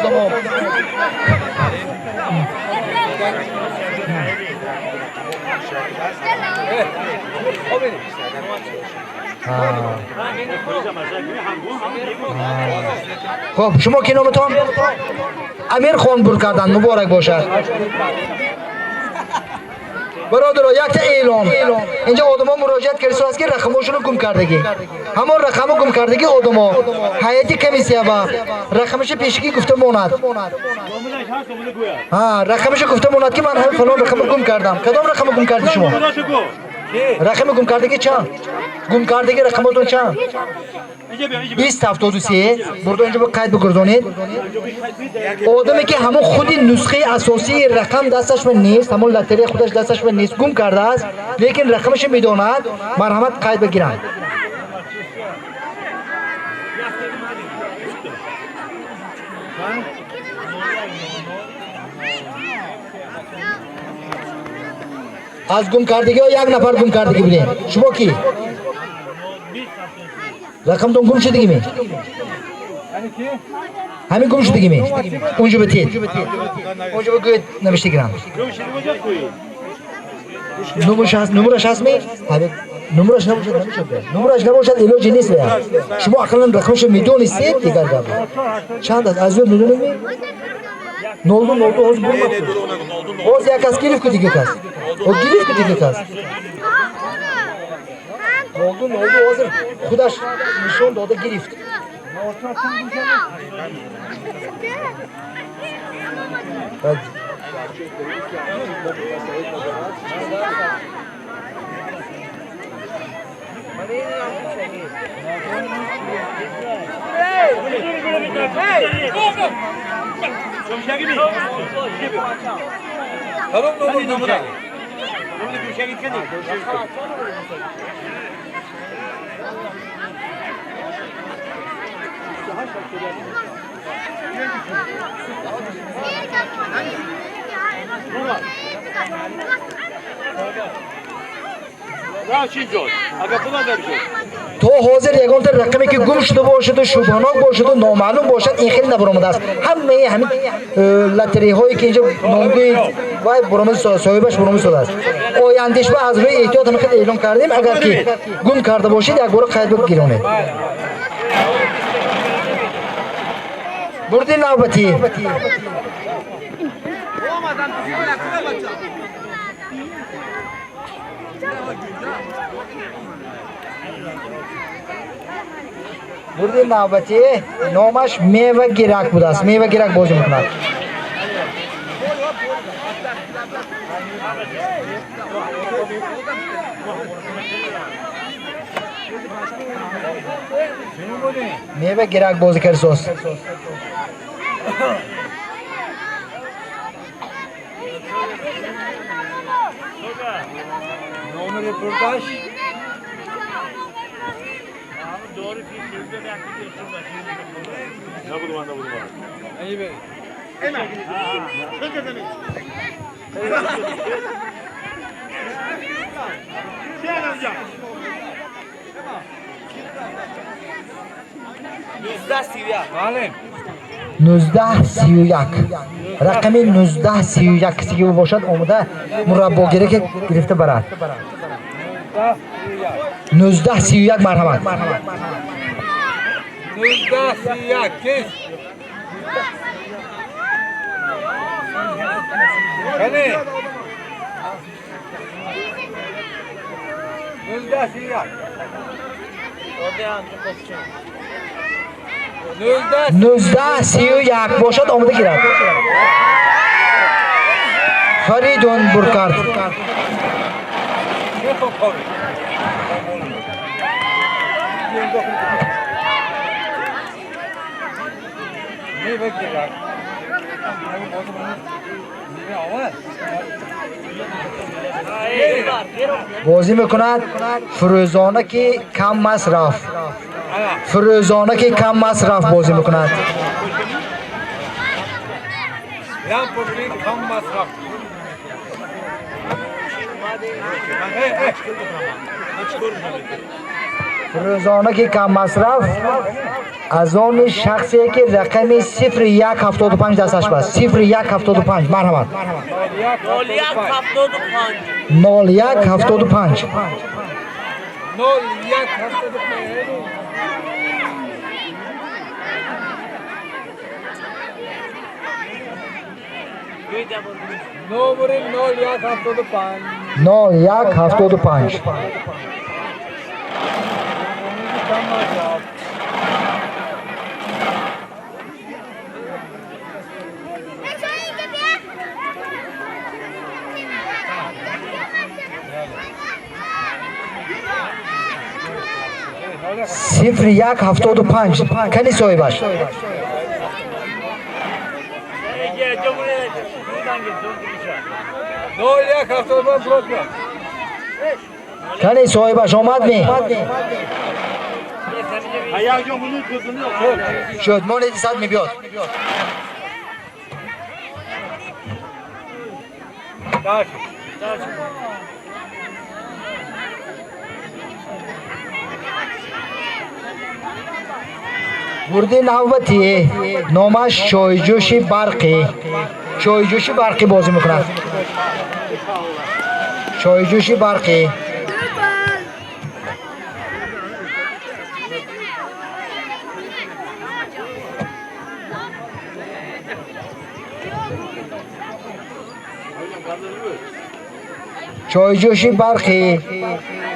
Speaker 1: خب شما کی نامتان؟ امیر خان بر کردن مبارک باشد برادرها یک تا اعلام اینجا آدما مراجعت کردن است که رقمشون رو گم کردگی همون رقم گم کردگی آدما هیئت کمیسیه و رقمش پیشگی گفته ماند رقمش گفته ماند که من فلان رقم گم کردم کدام رقم گم کردی شما رقم گم کردگی چند گم کردگی رقمتون چند 2073 برده اینجا با قید بگردانید آدمی که همون خودی نسخه اساسی رقم دستش من نیست همون لتری خودش دستش من نیست گم کرده است لیکن رقمش میداند مرحمت قید بگیرن از گم کردگی ها یک نفر گم کردگی بودین شما کی؟ رقم تون گم شدگی می؟ همین گم شدگی می؟ اونجا بتید اونجا بگوید نوشته گیرم نمورش هست می؟ نمورش نباشد نمیشد نمورش نباشد علاجی نیست شما اقلا رقمش میدونستید دیگر گفت چند از او میدونید می؟ نولدو هاز برمد هاز یک کس گریف که دیگه کس او گریف که دیگه کس نولدو هاز خودش نشون داده گرفت تو حاضر یگان تا رقمی که گم شده باشد و شبهناک باشد و نامعلوم باشد این خیلی نبرآمده است همه همین لتری هایی که اینجا نامگوی وای برآمد صاحبش برآمد شده است آیندهش با از روی احتیاط هم خیلی اعلام کردیم اگر که گم کرده باشید یک بار قید بگیرونید بردی نوبتی Burada navbati nomash meva girak budas. Meva girak bozi mikunad. Meva girak bozi karsos.
Speaker 4: Nomer reportaj. İyi be. Halim.
Speaker 1: 1931 raqami 1931 kisiga u boshad omida murabbogiga girifta barad 1931 marhamat
Speaker 4: Nuzda siyak kes. Kani. Nuzda siyak. Nuzda
Speaker 1: 1931 boshad omida kiradi Faridun Burkard
Speaker 4: Ne bekliyorlar?
Speaker 1: بازی میکند فروزانه که کم مصرف فروزانه که کم مصرف بازی میکند
Speaker 4: Yan portföyü tam masraf.
Speaker 1: فروزانه که کم مصرف از آن شخصی که رقم 0175 دستش بست 0175 مرحبا 0175
Speaker 4: Numarın 0175.
Speaker 1: 0175
Speaker 4: Tam masraf.
Speaker 1: صفر یک هفتاد و پنج کنی سوی باش کنی سوی باش آمد می شد ما نیدی صد می بیاد ورده نوبتی نامش چایجوشی برقی چایجوشی برقی بازی میکند چایجوشی برقی چایجوشی برقی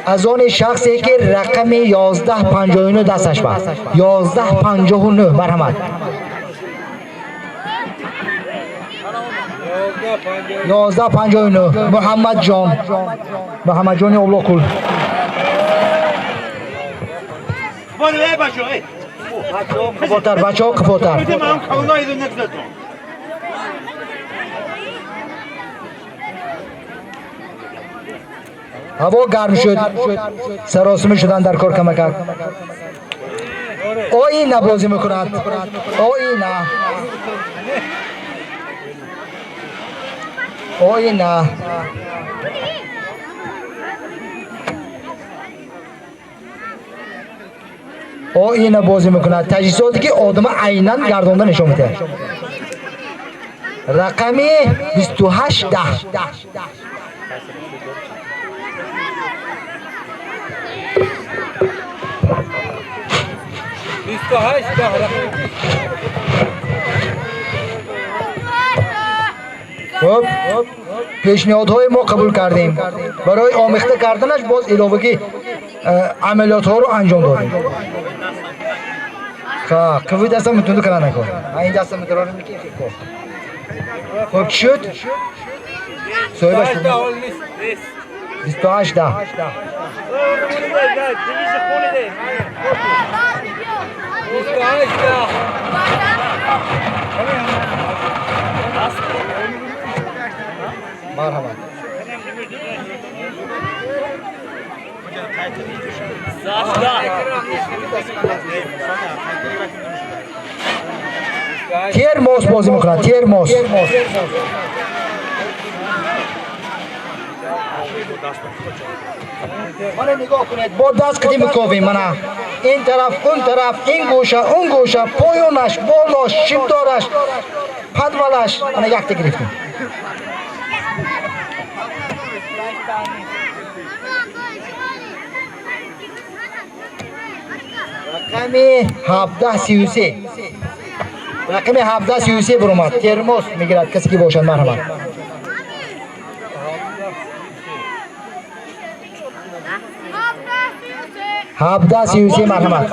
Speaker 1: از آن شخصی که رقم 1159 دستش بست 1159 مرحمت 1159 محمد جان محمد جانی اولاکول کفاتر بچه ها کفاتر هوا گرم شد سراسیمه شدن در کار کمک آیینه بازی میکند آیینه آیینه آیینه بازی میکند تجهیزاتی که آدم عیناً گردانده نشون میده رقمی 2810
Speaker 4: 28 دهره
Speaker 1: خب پیشنهادهای ما قبول کردیم برای آمیخته کردنش باز علاوه عملیات ها رو انجام دادیم خب قوی دستم میتونده کنه نکن این دستم میتونه میکنی خب شد صاحبش 28 ده مرحبا ترموس بازی میکنن ترموس منو نگاه کنید با دست قدیم میکوبیم منو این طرف اون طرف این گوشه اون گوشه پایونش بالاش شیبدارش پدولش منو یک تا گرفتیم رقمی 1733 رقمی 1733 برومد ترموس میگیرد کسی که باشد مرحبا 1733 مرحمت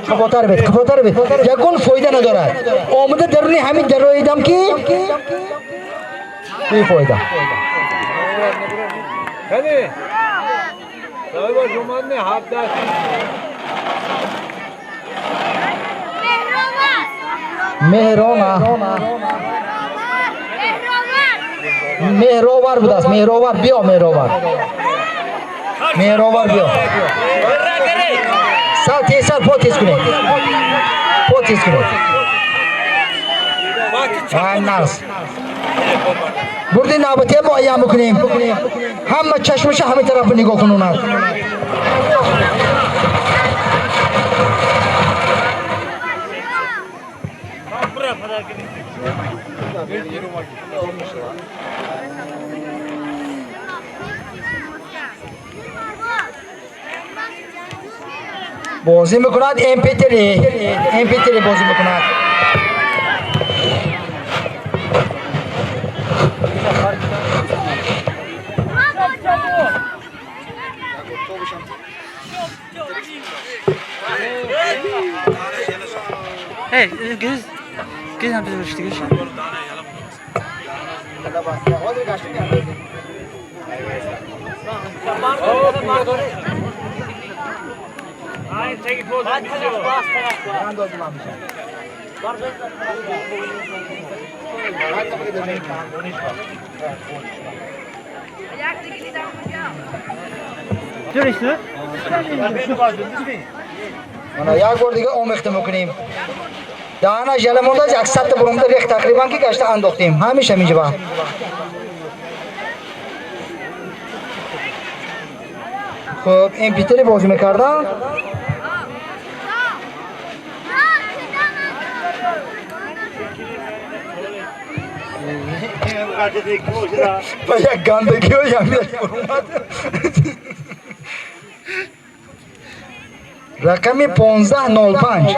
Speaker 1: کپوتر بید کپوتر بید یکون فایده ندارد آمده درونی همین دراییدم که بی فایده
Speaker 4: هلی صاحب شما نه 17
Speaker 1: مهروار بود است مهروار بیا مهروار بیا سال پوتیس کنید ناس بردی نابطه ما ایام بکنیم همه چشمش همین طرف نگاه کنونند بازی میکند MP3 بازی میکند
Speaker 3: Hey, göz هم بزرگ شدیگش Görüştü.
Speaker 1: mana یک بار دیگه آمیخته میکنیم دهانه ژلموندا 100 تا برومده ریخت تقریبا که گشته انداختیم همیشه اینجا خب این پیتری بازی میکردم با یک گندگی و یک برومد رقمی 1505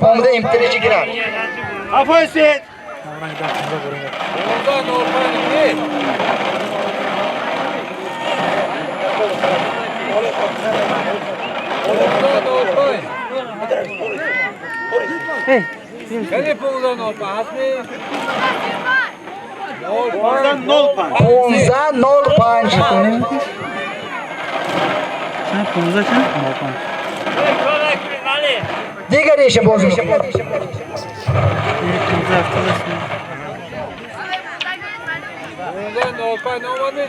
Speaker 1: آمده امتری چی گیرد
Speaker 2: Afoysit.
Speaker 3: Hey,
Speaker 4: Hadi puldan ol pasmi.
Speaker 1: 1505
Speaker 3: sen puluza sen Malpan.
Speaker 1: دیگر ایشه بازی میکنم
Speaker 3: Puluza haftalasın.
Speaker 4: Puldan ol pan olmadın.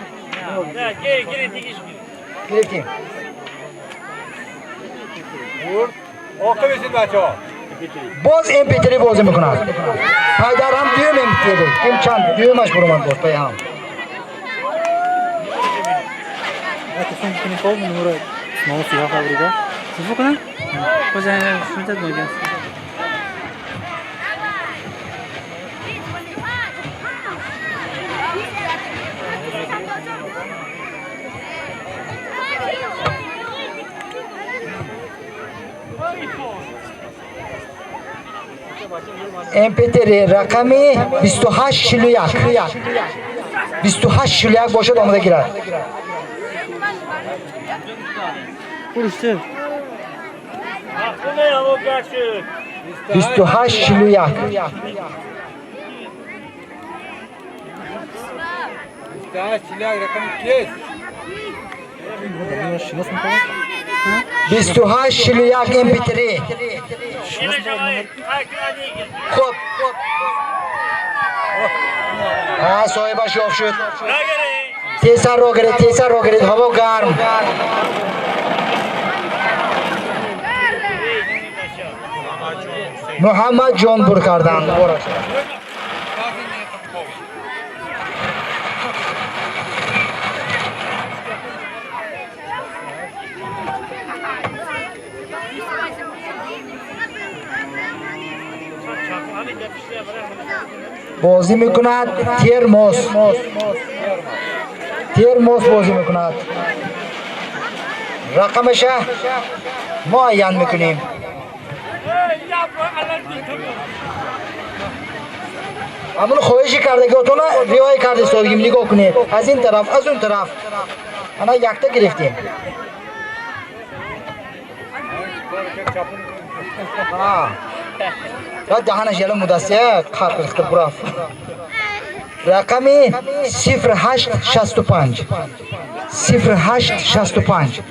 Speaker 1: گرفتیم
Speaker 4: Vur. Okuyorsun bacı.
Speaker 1: باز این پیتری بازی میکنند پایدار هم دیوم این پیتری کم چند دیومش برومد باز پای هم
Speaker 3: Hadi sen gittin kol mu Nura? Sınavı siyah fabrika. Siz bu kadar? O zaman şunu da döneceğiz.
Speaker 1: MP3 رقمی 2841 2841 باشد آماده گیرد.
Speaker 3: Kuruştu.
Speaker 2: Hakkı ne ya o gerçek?
Speaker 1: 2841
Speaker 4: Daha çilek rakam kes.
Speaker 3: Nasıl mı kalır?
Speaker 1: 2841 MP3
Speaker 2: Yine cevayet.
Speaker 1: خوب ها صاحب شوف شد
Speaker 2: Ne gereği?
Speaker 1: تیسر رو گرید هوا گرم محمد جان بر کردن بازی میکند ترموس بازی میکند رقمش معین میکنیم همون خواهشی کرده که اتون ریوای کرده سوگیم نگاه کنید از این طرف از اون طرف انا یکتا گرفتیم یا دهانش یلو مدسته خرق رخته براف رقمی 0865 0865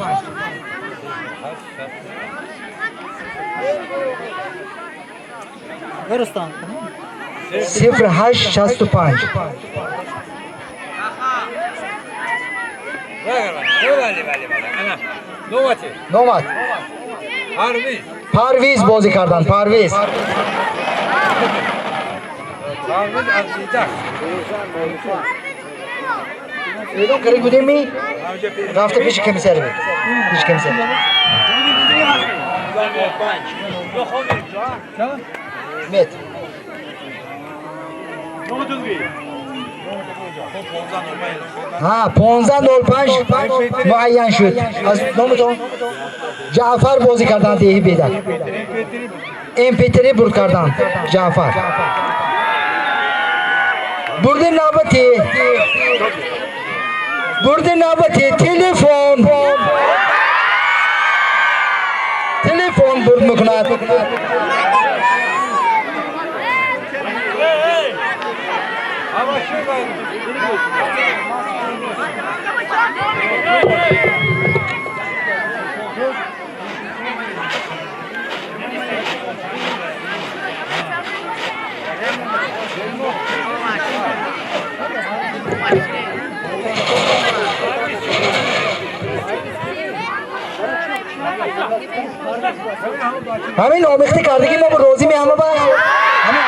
Speaker 3: Veristan.
Speaker 1: 0865
Speaker 4: بله انا نوبتی
Speaker 1: نومد پرویز بازی کردن پرویز ایدون کاری بودیم می رفته پیش کمیسر بود پیش کمیسر مت ها 1505 معین شد از نامتون جعفر بازی کردن دیهی بیدر MP3 بر کردن جعفر برده نوبتی تلفن برد میکند همین آمیختی کردگی ما با روزی می همه با همین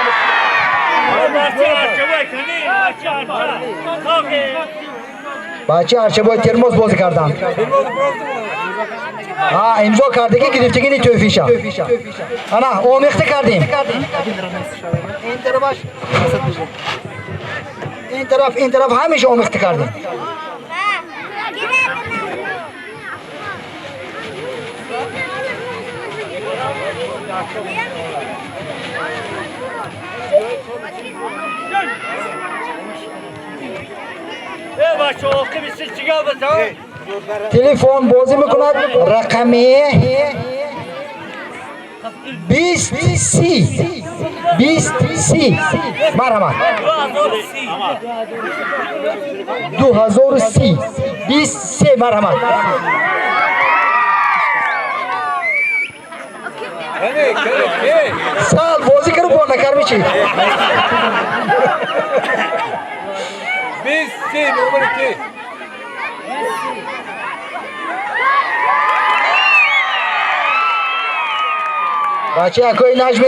Speaker 1: بچه هرچه باید ترموز بازی کردن امضا کردگی گرفتگی نی توفیشا انا آمیختی کردیم این طرف همیشه آمیختی کردیم تلفن بازی میکند رقمی 20 مرحمت 2030 23 مرحمت سال بازی کرو با نکر میچی
Speaker 4: 20 نمبر 2
Speaker 1: بچه اکوی نجم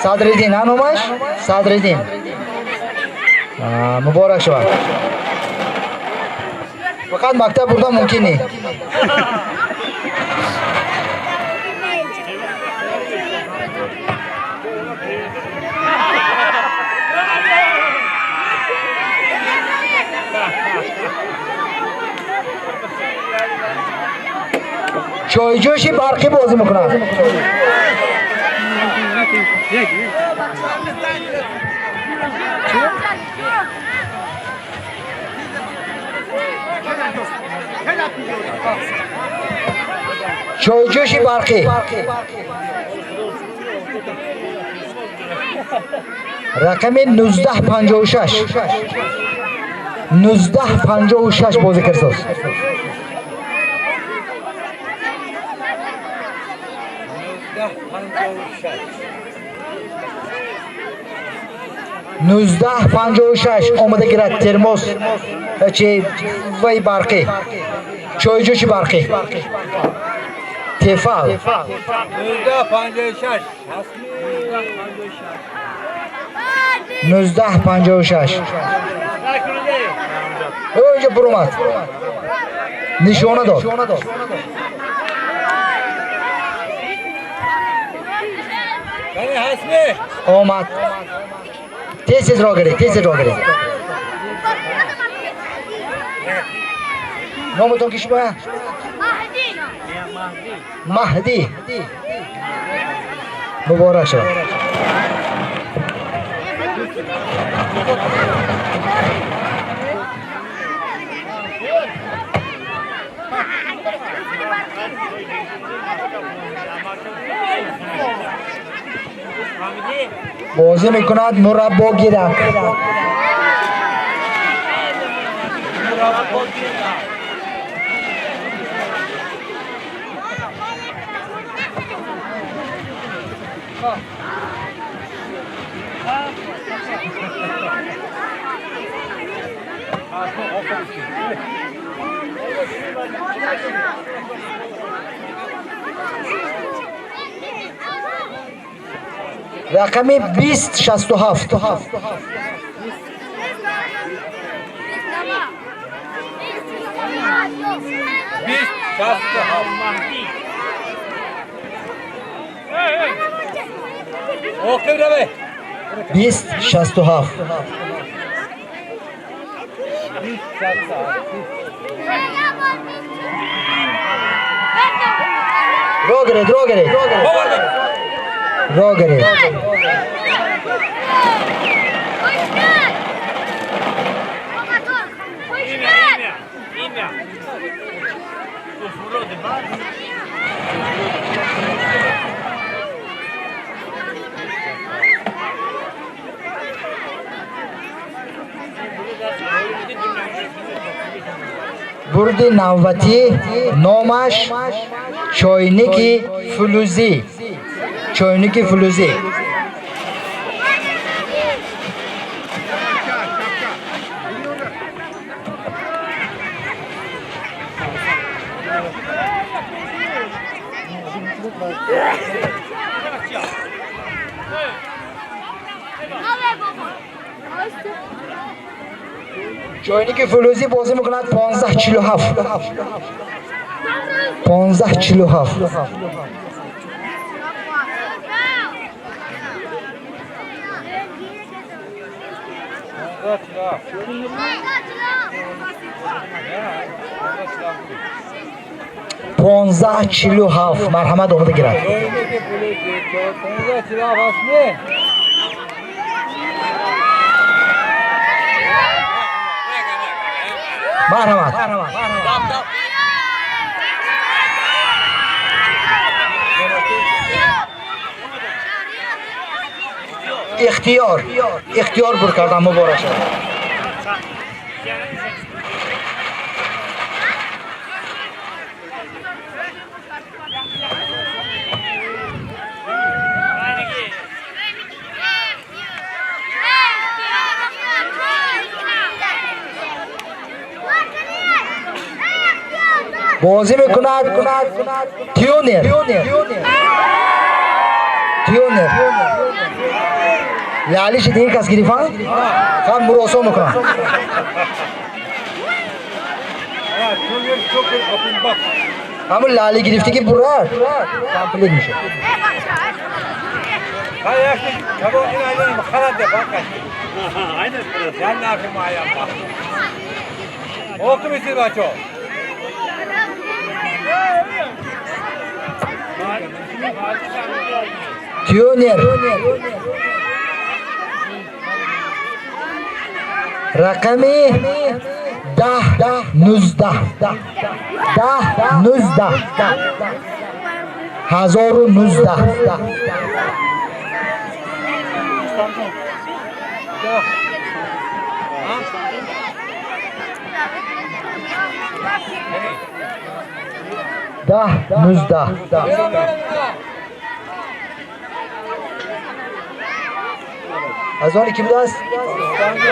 Speaker 1: صدر هنومش صدر مبارک شود فقط مکتب بردن ممکن نیست چایجوشی برقی بازی میکنن. چایجوشی برقی رقم 1956 1956 بازی کرد. 1956 آمده گیرد ترموز چی وی برقی چایجوشی برقی تفال 1956 önce burumat nişona dor
Speaker 4: بله حسنی
Speaker 1: آمد تیز را گرید نامتون کشی باید مهدی مبارک شد. بازی میکند مربا گیرک رقم 2067
Speaker 4: اوکی روی
Speaker 1: 2067 رو گرید برد نوبتی نامش چاینکی فلوزی چاینکی فلوزی بازی میکند 15 کیلو هفت پانزده کیلو هفت مرحمت آمده گیرد مرحمت اختیار بر کردم مبارک شد. بازی میکند تیونر لالی شدی این کس گریفان خواهد مراسو میکنم همون لالی گرفتی که براد کامپلیت میشه تیونر رقمی 1019 1019 از آن کی بود است؟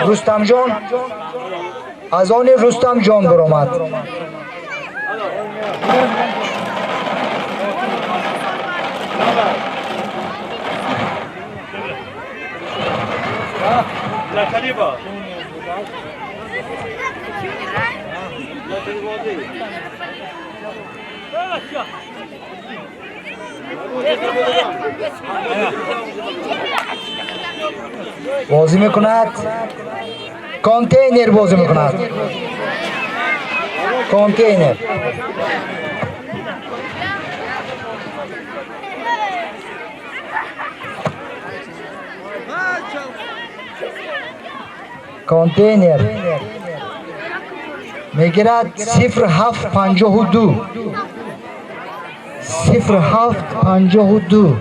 Speaker 1: رستم جان از آن رستم جان برآمد
Speaker 2: La Khalifa.
Speaker 1: بازی میکند کانتینر بازی میکند کانتینر کانتینر میگیرد 0752 0752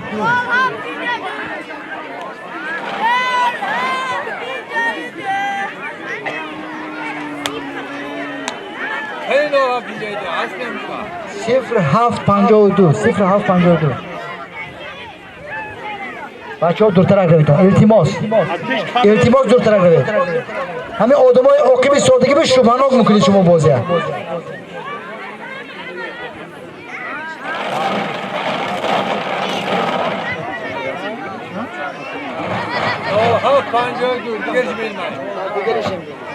Speaker 4: خیلی نوها بینجایده هستیم
Speaker 1: با 0752 بچه ها دورتر روید التماس دورتر روید همین آدم های عاقب سادگی به شبهناک میکنید شما بازی
Speaker 4: نوها 52 دیگرش bilmem.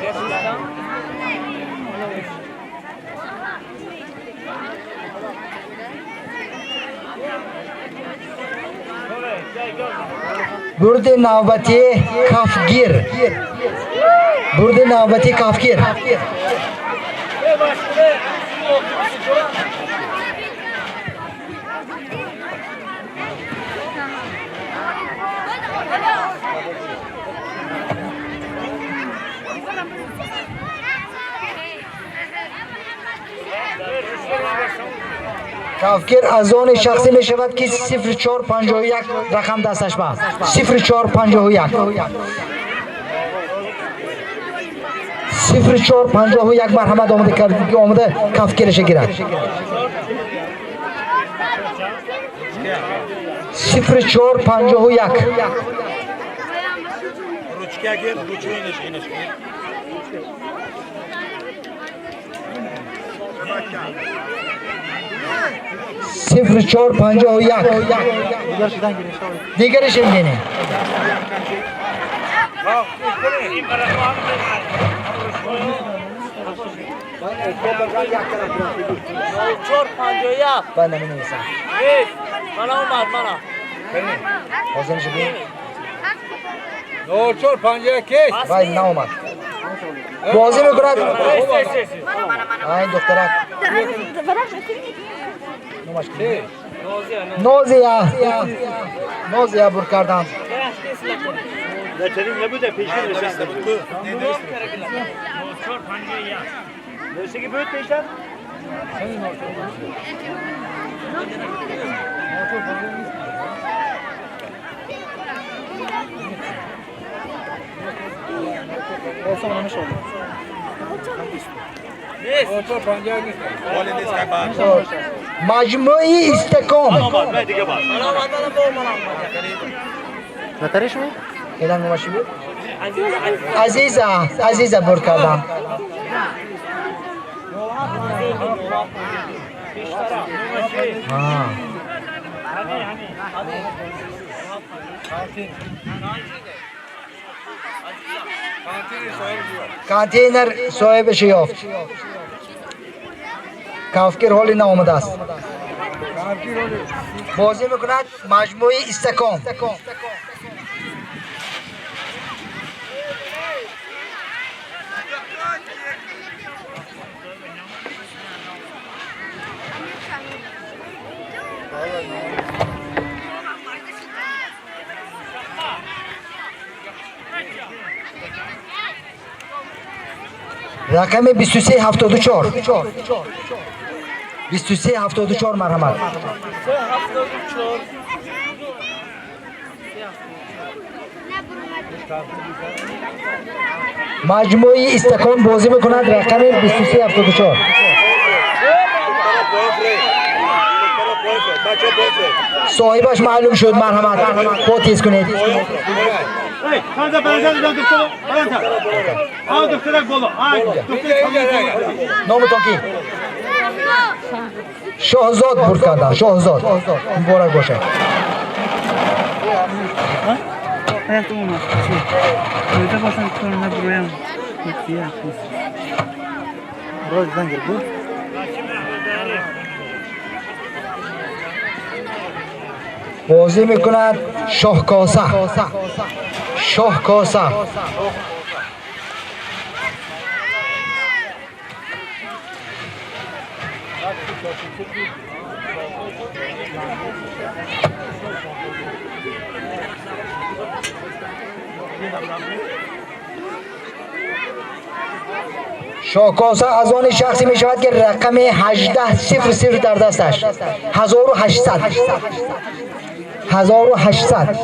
Speaker 1: برد نوبتی کفگیر کفگیر از آن شخصی می شود که 0451 رقم دستش بست 0451 0451 مرحمت آمده کرد که آمده کفگیرش گیرد 0451
Speaker 2: Ruchka gel, ruchu iniş.
Speaker 1: 0451 دیگرش میگنی ben de mi neyse Hazır şu bir
Speaker 4: نوچور 52
Speaker 1: vay ne olmaz Boğazı mı kurat ay doktora نوزیا برکردم
Speaker 2: Leçenin ne bu da peşin nişasta bu. Ne Çor pancaya ya. Neyse ki böyle peşin.
Speaker 4: نوچور 52
Speaker 2: Voliniz kapat.
Speaker 1: مجموعی استکام
Speaker 2: Tamam, ben dige bak.
Speaker 3: نترش می؟
Speaker 1: ایدن گماشی بود عزیزه برکردم کانتینر صاحبش یافت کافگیر حالی نامده است بازی میکند مجموعی استکام رقم 2374 2374 مرحمت. مجموعی استکان بازی میکند رقم 2374. صاحبش معلوم شد مرحمت. پاتیز کنید.
Speaker 2: Hey, sen de benzer bir doktor. Arantar. Al doktora golu. Ay,
Speaker 1: نامتون کی؟ شاهزاد برد کردن. شاهزاد مبارک باشه.
Speaker 3: Hayatım olmaz. Köyde baştan sonra buraya mı? Diye. Buradan gir bu.
Speaker 1: بازی میکند شاهکاسه. شاهکاسه شاهکاسه از آن شخصی می شود که رقم 1800 در دستش 1800 1800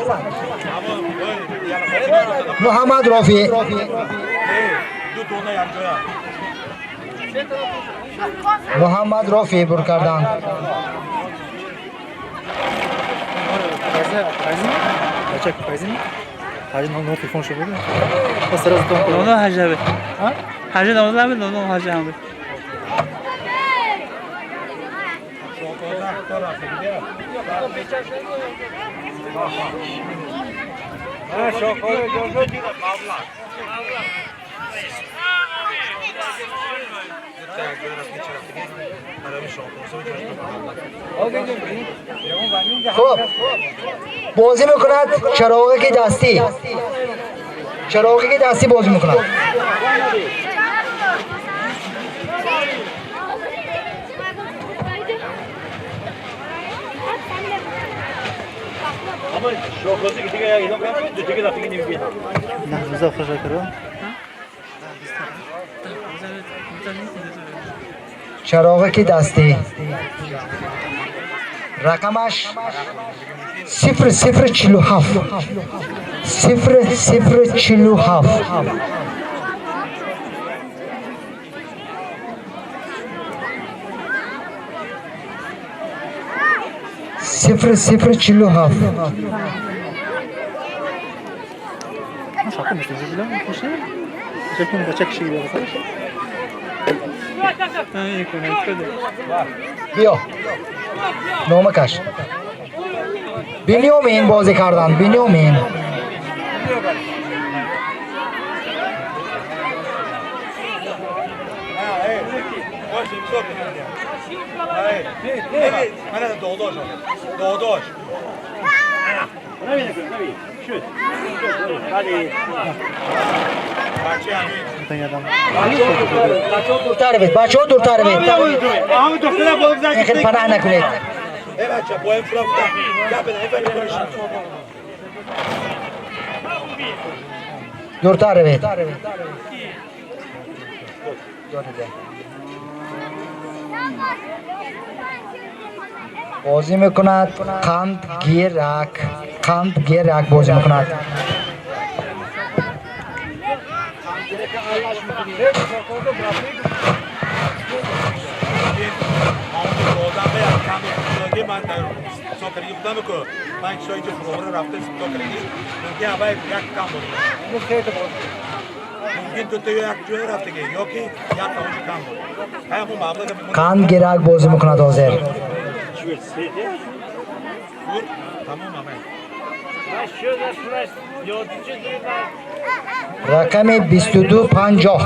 Speaker 1: محمد رافی محمد رافی بر کردن
Speaker 3: Kaçak faizi mi? Hacı ne telefon şu böyle? O sırada telefon. Onu hacı abi. Ha? Hacı da onu abi, onu hacı abi.
Speaker 4: Ha şokola gördün.
Speaker 1: خب بازی میکند چراغی دستی چراغی دستی بازی میکند
Speaker 2: Ama şokozu gittik ya gidiyor. Öteki de atıyor gibi bir.
Speaker 3: Ne güzel hoşça karo.
Speaker 1: چراغی دستی رقمش 0047 0047 0047
Speaker 3: Şaka mı istedin? Bir şey. Çekin kaçak şey gibi yapar. İyi konu etmedi.
Speaker 1: بیا نامکش بنیامین بازی کردن بنیامین
Speaker 2: Ana da doğdu hoş. Doğdu hoş. Şut. Hadi.
Speaker 1: دورتر بید بچه ها دورتر بید
Speaker 2: Ahmet doktora balık zaten.
Speaker 1: این خیلی پناه نکنید
Speaker 2: Evet, bu en frafta. Kapın efendim konuşun.
Speaker 1: دورتر بید بازی میکند قند گیرک بازی میکند
Speaker 2: Oradan da yaptan bölge ben sokari yuktan ko. Ben şöyle program rafta sokari. Mümkün ama yak kam oluyor. Mümkün tutuyor yak diyor rafta ki. Yok ki yak kavucu kam oluyor. Hayır bu mamla da
Speaker 1: قند گیرک بازی میکند حاضر
Speaker 2: Dur. Tamam ama.
Speaker 1: رقم 2250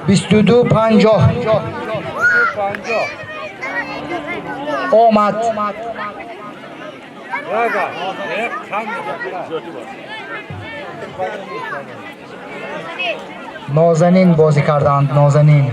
Speaker 1: 2250 آمد
Speaker 4: Raga. Ne tam
Speaker 1: نازنین بازی کردند نازنین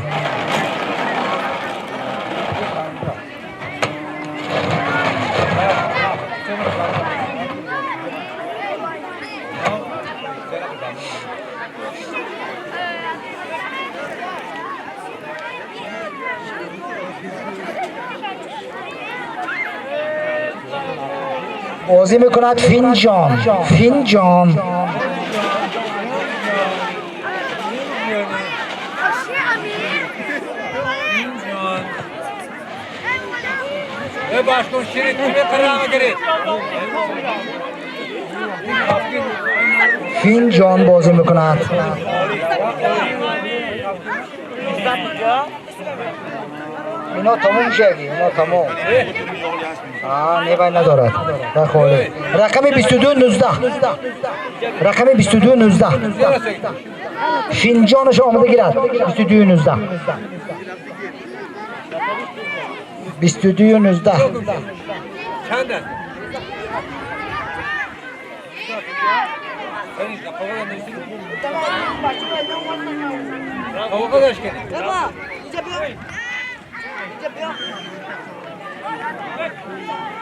Speaker 1: بازی میکند فینجان فینجان
Speaker 4: başkan şirin kimi kırağına girin.
Speaker 1: فینجان بازی میکند اینا تموم شدی اینا تموم نیبای ندارد بخوره رقم 2219 رقم 2219 فینجانش آمده گیرد 2219 2219
Speaker 4: Senden. Senin kafana ne istiyorsun? Kavga da eşkeni.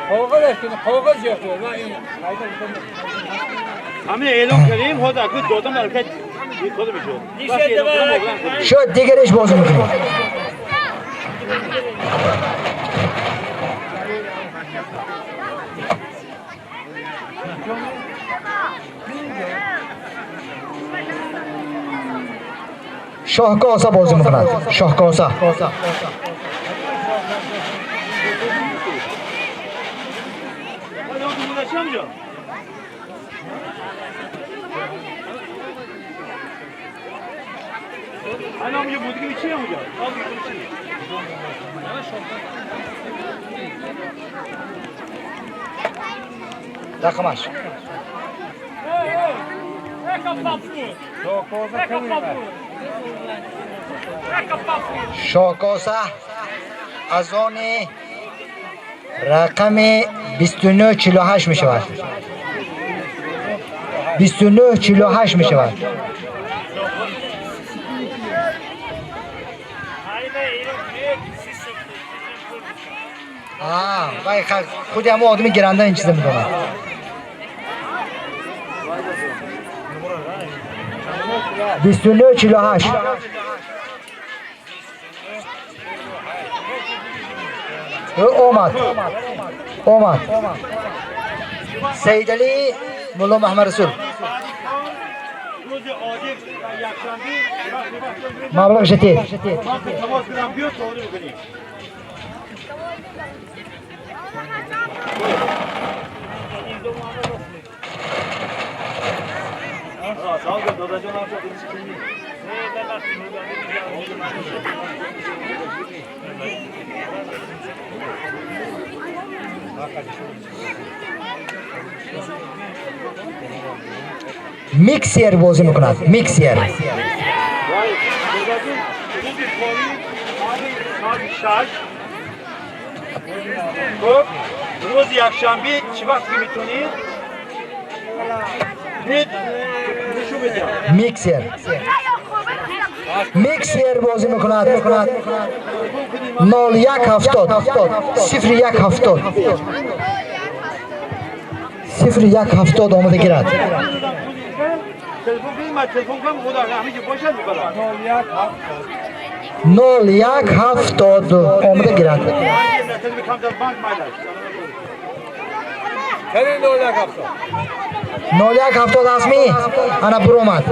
Speaker 4: Kavga da eşkeni. Kavga yapıyor.
Speaker 2: همه اعلام کردیم خود اکو دادم حرکت خود میشه
Speaker 1: شد دیگرش بازی میکنیم شاهکاسه بازی میکند شاهکاسه
Speaker 2: الان یه بودی چیه اونجا
Speaker 1: رقمش شاهکاسه از آن رقم 2948 می شود 2948 می شود وای خودی همه آدمی گرنده این چیزه میدونن 2948 اومد سید علی مولا محمد رسول مبلغ شدید میکسر بازی میکند میکسر
Speaker 2: روز یکشنبه چه وقتی میتونید؟
Speaker 1: میکسر میکسر بازی میکند 0170 آمده گیرد
Speaker 2: تلفن کنیم من تلفن کنم خدا همه که باشد میکنم
Speaker 1: 0170 آمده گیرد
Speaker 4: Senin de öyle kapsa.
Speaker 1: 0170 اسمی انا برومد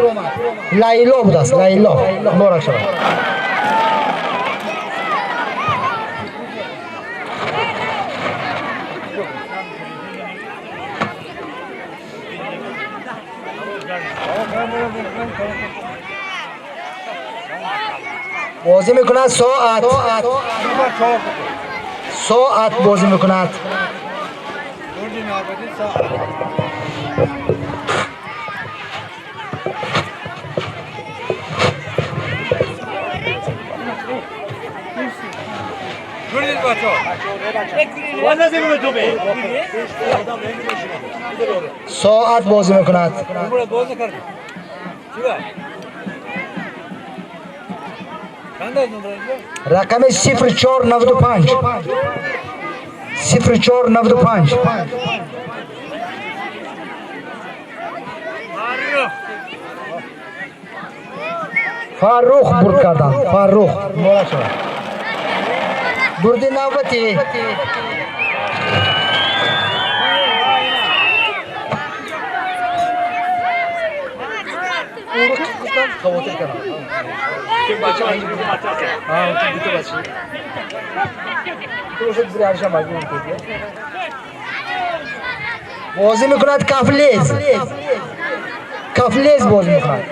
Speaker 1: لیلا بود است لیلا مبارک شود بازی میکند ساعت بازی میکند
Speaker 4: Gördünüz bacı.
Speaker 1: ساعت بازی میکند
Speaker 4: Burada bozdu kardeşim. Şurada. Sen de aldın buraya.
Speaker 1: رقم 0495 0495 فاروق برد کردن فاروق مبارک شود بردی نوبتی اون رو گفتم خواطر کنم
Speaker 2: بچه ها اینجا بچه
Speaker 1: ها تو بچه تو شد بری هرشم مجبور کنید بازی میکند کفلیز بازی میکند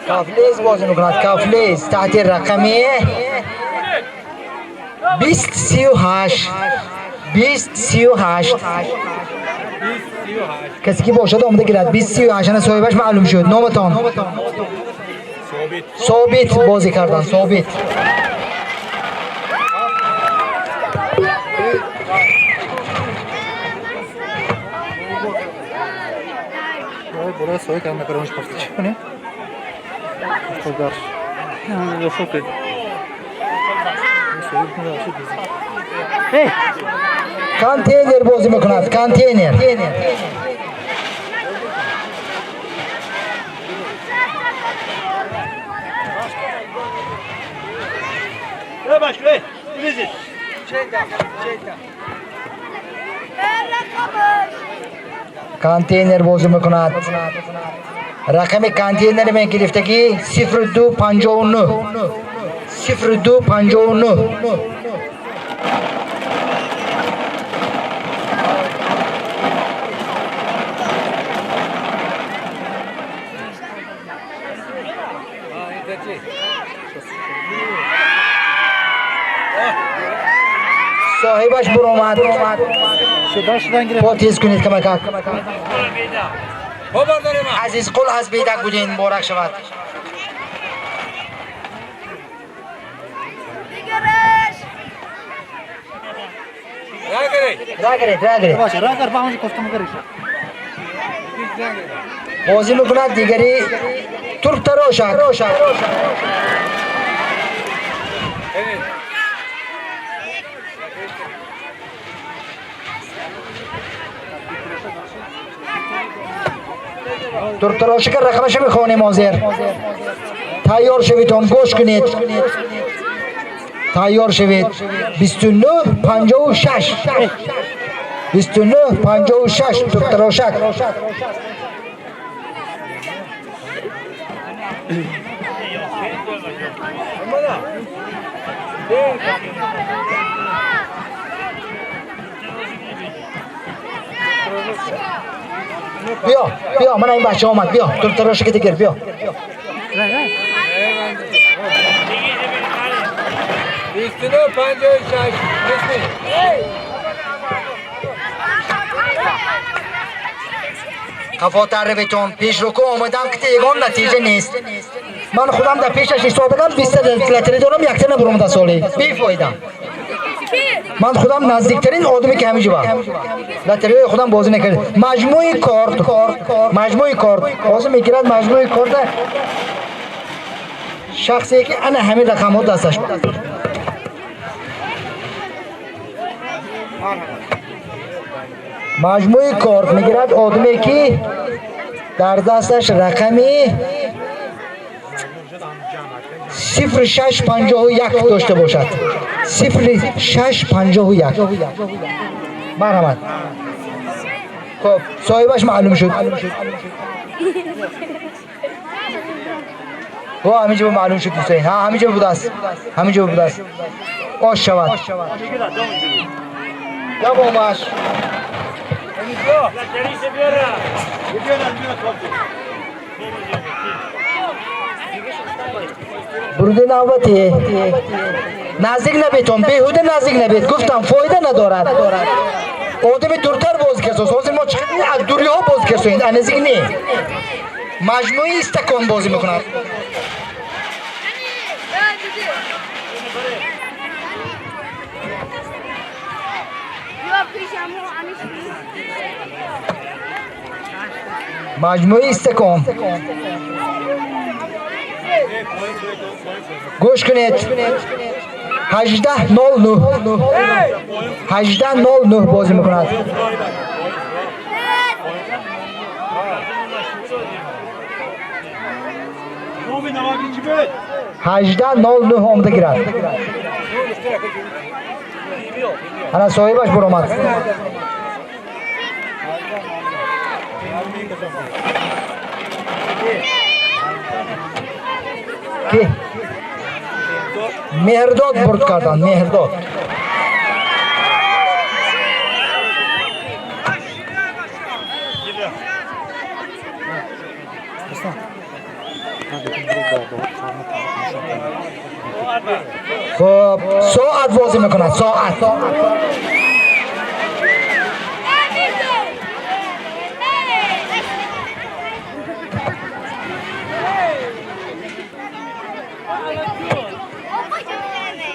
Speaker 1: کفلیز بازی میکند کفلیز تحت رقمی 2038 کسی که باشد آمده گیرد 2038 صاحبش معلوم شد نامتان ثابت بازی کردن ثابت
Speaker 3: برای سوی که هم نکرمش پرسته چی کنی؟ خوددار رفو که
Speaker 1: کانتینر بازی میکند کانتینر
Speaker 2: başka ne? Bizi.
Speaker 1: کانتینر بازی میکند رقم کانتینر من گرفتگی 0259 صاحبش برآمد
Speaker 3: شدن گرفت
Speaker 1: با تیز کنید کمکک
Speaker 4: خبر داریم
Speaker 1: عزیز قل از بیدک بودین مبارک شود را گرید
Speaker 3: باشه را کر باونج کفتم کریش
Speaker 1: بازی میکند دیگری ترک تراشک ترک تراشک رقمش میخوانیم حاضر تیار شوید هم گوش کنید تیار شوید 2956 ترک تراشک بیا من این بچه آمد بیا ترک تراشک دیگر بیا
Speaker 4: 2956
Speaker 1: کفاتر رویتون پیش رو که آمدم که تیگان نتیجه نیست من خودم در پیشش ایستادگم 20 لتری دارم یک تنه برام در سالی بیفایدم من خودم نزدیکترین آدمی که همیشه با لتری خودم بازی نکرد مجموعی کارت بازی میگیرد مجموعی کارت شخصی که انا همین رقم ها دستش بود مجموعی کارت میگیرد آدمی که در دستش رقمی 0651 داشته باشد 0651 مرحمت خب صاحبش معلوم شد همینجا معلوم شد حسین ها همینجا بود است آش شود یا بامش برده نوبتی نزدیک نبیتون بیهوده نزدیک نبید گفتم فایده ندارد آدم دورتر باز کسوز حاضر ما چقدر از دوری ها باز کسوید نزدیک نی مجموعی استکان بازی میکند مجموعی استکان گوش کنید 1809 بازی میکند
Speaker 2: Tamam 2 böl.
Speaker 1: 18:09 omda girer. Ana soyu baş buromat. Ki? Mehrdod burtkardan, Mehrdod. خب ساعت بازی میکنه ساعت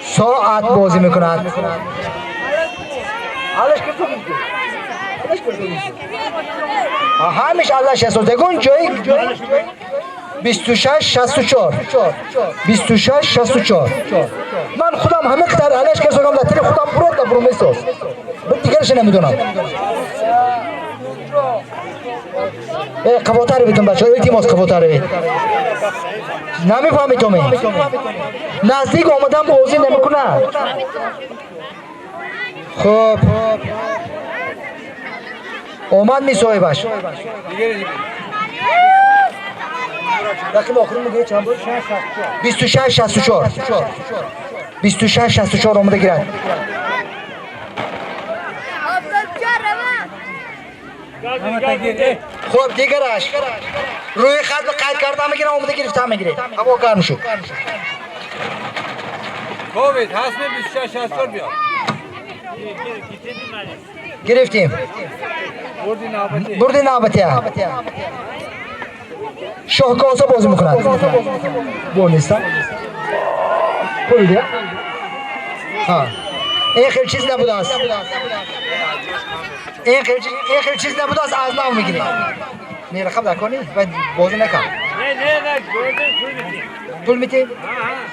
Speaker 1: ساعت بازی میکند همیشه الله 63 جای 26-64 26-64 من خودم همه قطر علش که سوگم لطیل خودم برود برو میساز دیگرش نمیدونم قبوتر بیتون بچه های تیماس قبوتر بید نمیفهمی تو می نزدیک آمدن بازی نمیکنه خب اومد میسایی باش رقم آخرین میگه چند بود؟ 26-64 آمده گیرد خب دیگرش روی خط به قید کردن میگیره آمده گرفتن میگیره هوا گرم شد
Speaker 4: کووید حسب 26-64 بیاد
Speaker 1: گرفتیم بردی نابطه شاهکاسه بازی میکند بول نیستم بولیده ها این خیلی چیز نبوده است این خیلی چیز نبوده است از نام میگیری نه رقم در کنی و بازی نکن
Speaker 2: نه
Speaker 1: پول میتیم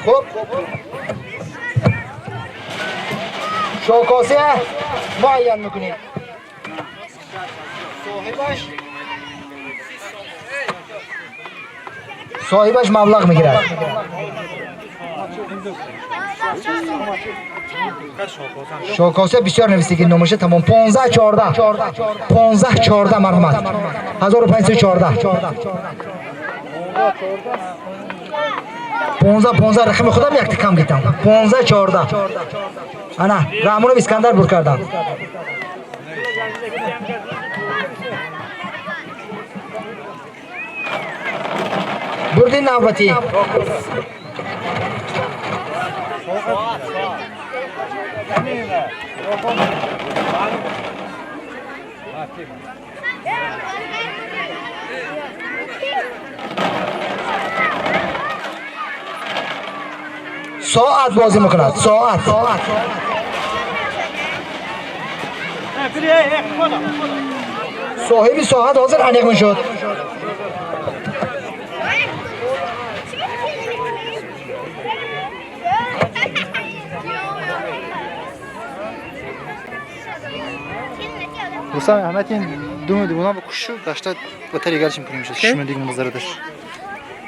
Speaker 1: خب شاهکاسه معین میکنیم صاحبش مبلغ میگیرد شاکاسه بسیار نویسیگی نموشه تمام 15-14 مرحمت 1514 رقم خودم یک کم گیتم 15-14 انا رامون اسکندر بر کردم بردی نوبتی ساعت بازی میکند ساعت صاحبی ساعت حاضر انیق میشد
Speaker 3: Rusam Ahmet'in buna bak kuşu kaçta bateri gelişim kırmış. Şişme digin mızarıdır.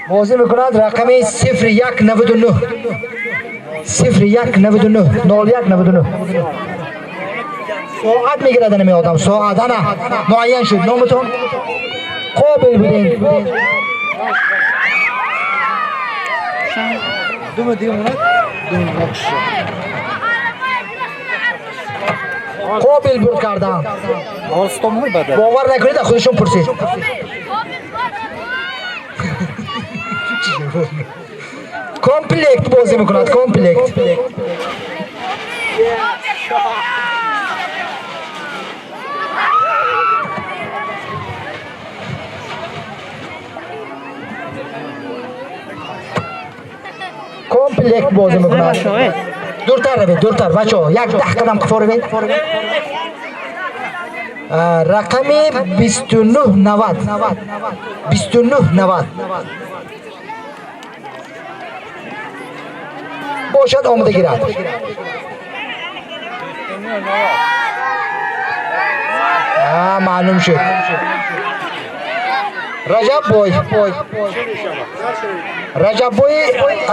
Speaker 1: بازی میکند رقم 0199 ساعت میگیرد نمی آدم ساعت انا معین شد نامتون قابل بودین
Speaker 3: Dumu digin buna kuşu.
Speaker 1: قابل بود کردم
Speaker 3: Ağustos mu bada?
Speaker 1: باور نکنید خودشون پرسید کامپلکت بازی میکند کامپلکت کامپلکت بازی میکند دورتر روید دورتر بچه ها یک 10 قدم قفا روید رقم 2990 باشد آمده گیرد معلوم شد Rajab boy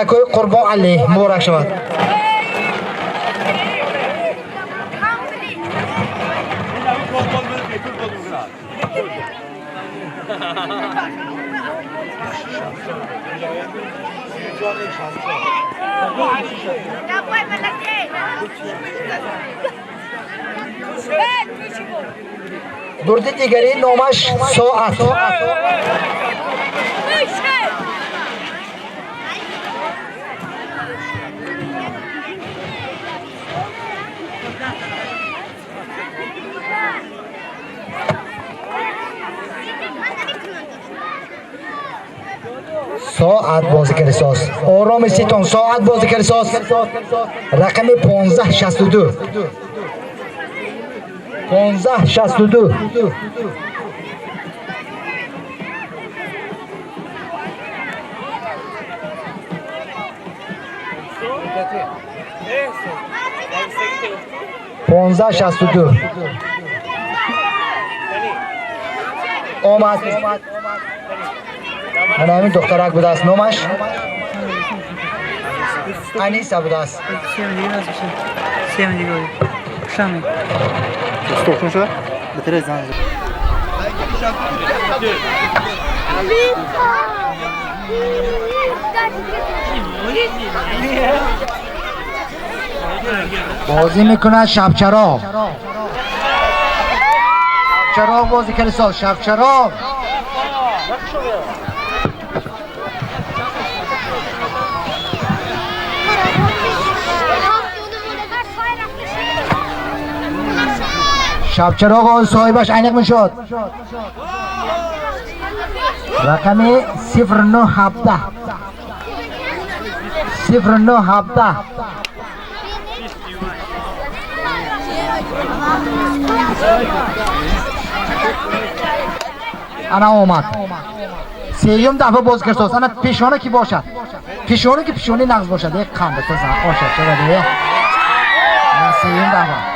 Speaker 1: akoy Qurbon Ali muborak shavad. Durdi digari nomash soat. Soat bozikari soz. Orom isteton soat bozikari soz. Raqami 1562. 1562. Ponza şastudu. Omad. Anami doktorak budas nomash. Anisa budas.
Speaker 3: Sevindi go'y. Xushami. Stokton şo. Bitir zanzir.
Speaker 1: بازی میکنه شبچراغ. شبچراغ بازی کرده سال شبچراغ. شبچراغ آن صاحبش عینق میشد. رقمی 0917 0917 انا اومد سیوم دفعه باز کرد انا پیشانه کی باشد پیشانه که پیشانی نقض باشد یک قند بزن آشد شده انا سیوم دفعه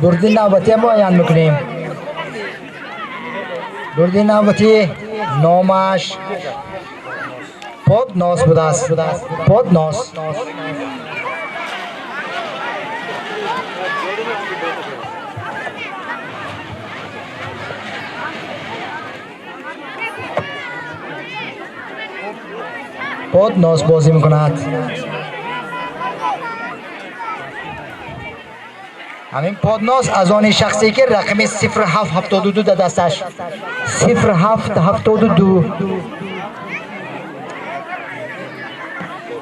Speaker 1: دردی نوبتی ما یان میکنیم. دردی نوبتی نامش پودناس بوده است. پودناس پودناس بازی میکند. همین پودناس از آن شخصی که رقم 0772 در دستش 0772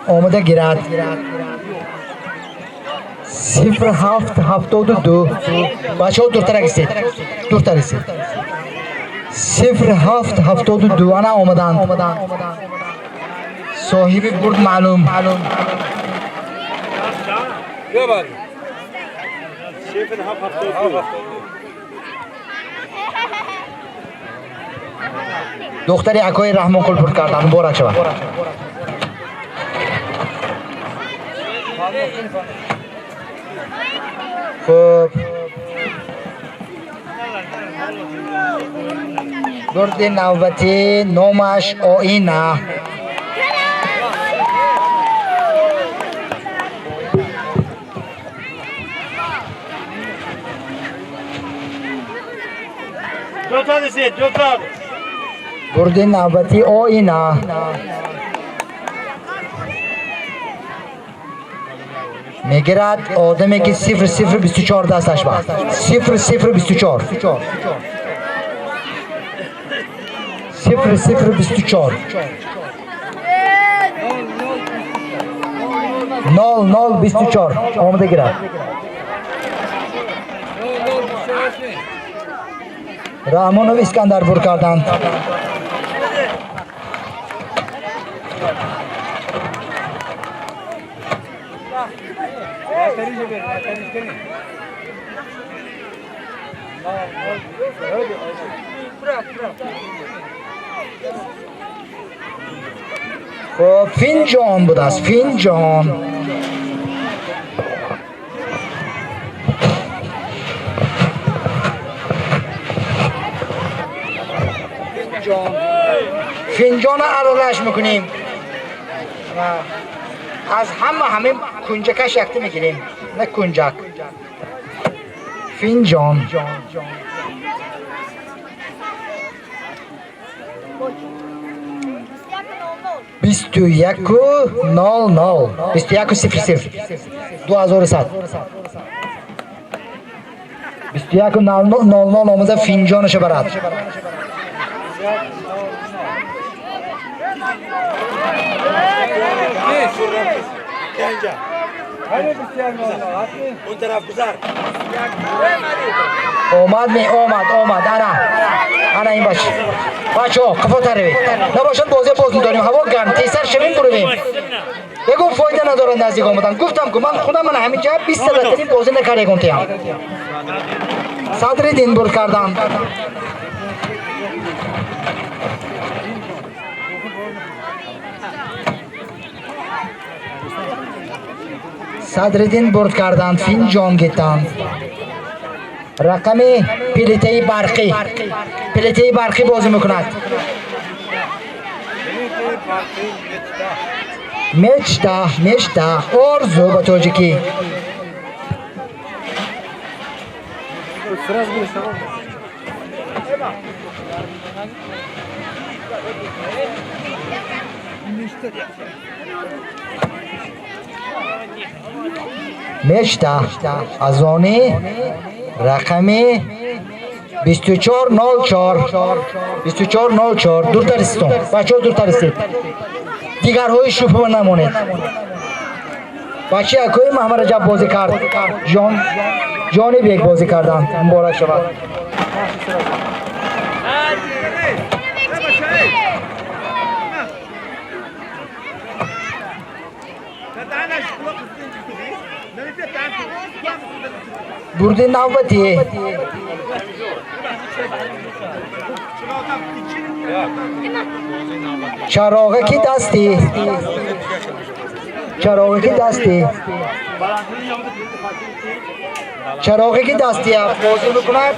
Speaker 1: آمده گیرد. 0772 بچه ها دورتر رسید. دورتر رسید. 0772 انا آمدن. صاحب برد معلوم.
Speaker 2: بیا باری. شیفن هفت
Speaker 1: دختری اکای رحمان کل پر کردن مبارک شود. خب درد نوبتی نامش آینه. درد نوبتی آینه. میگیرد آدمی که 0024 دستش با 0024 0024 0024 آمده گیرد. رحمانوف اسکندر بر کردند.
Speaker 4: Nefterici ver, nefterici gelin.
Speaker 1: خب فنجان بود است فنجان فنجان عرضش میکنیم و از همه کنجکش یکتی میگیریم نه کنجک فنجان 21:00 21:00 2100 21:00 آمده فنجانشو برد
Speaker 2: Gence.
Speaker 4: Hadi isteyen valla. Hadi.
Speaker 2: اون طرف گذر.
Speaker 1: اومد انا این بچه ها کفا تره نباشد بازی باز میداریم هوا گرم تیسر شویم برویم بگم فایده نداره نزدیک آمدن گفتم که من خودم همین جا 20 سال بازی نکرده گفتم صدر دین بر کردم صدرالدین برد کردند فنجان گیتند رقم پلیته برقی بازی میکند مچتا ارزو با توجیکی مشتا ازانی رقمی 2404 دورتر استون بچه ها دورتر استید دیگر های شوفه نمونید بچه اکوی محمد رجب بازی کرد جانی بیگ بازی کردن مبارک شود بردی نوبتی چراغه کی دستی بازی بکند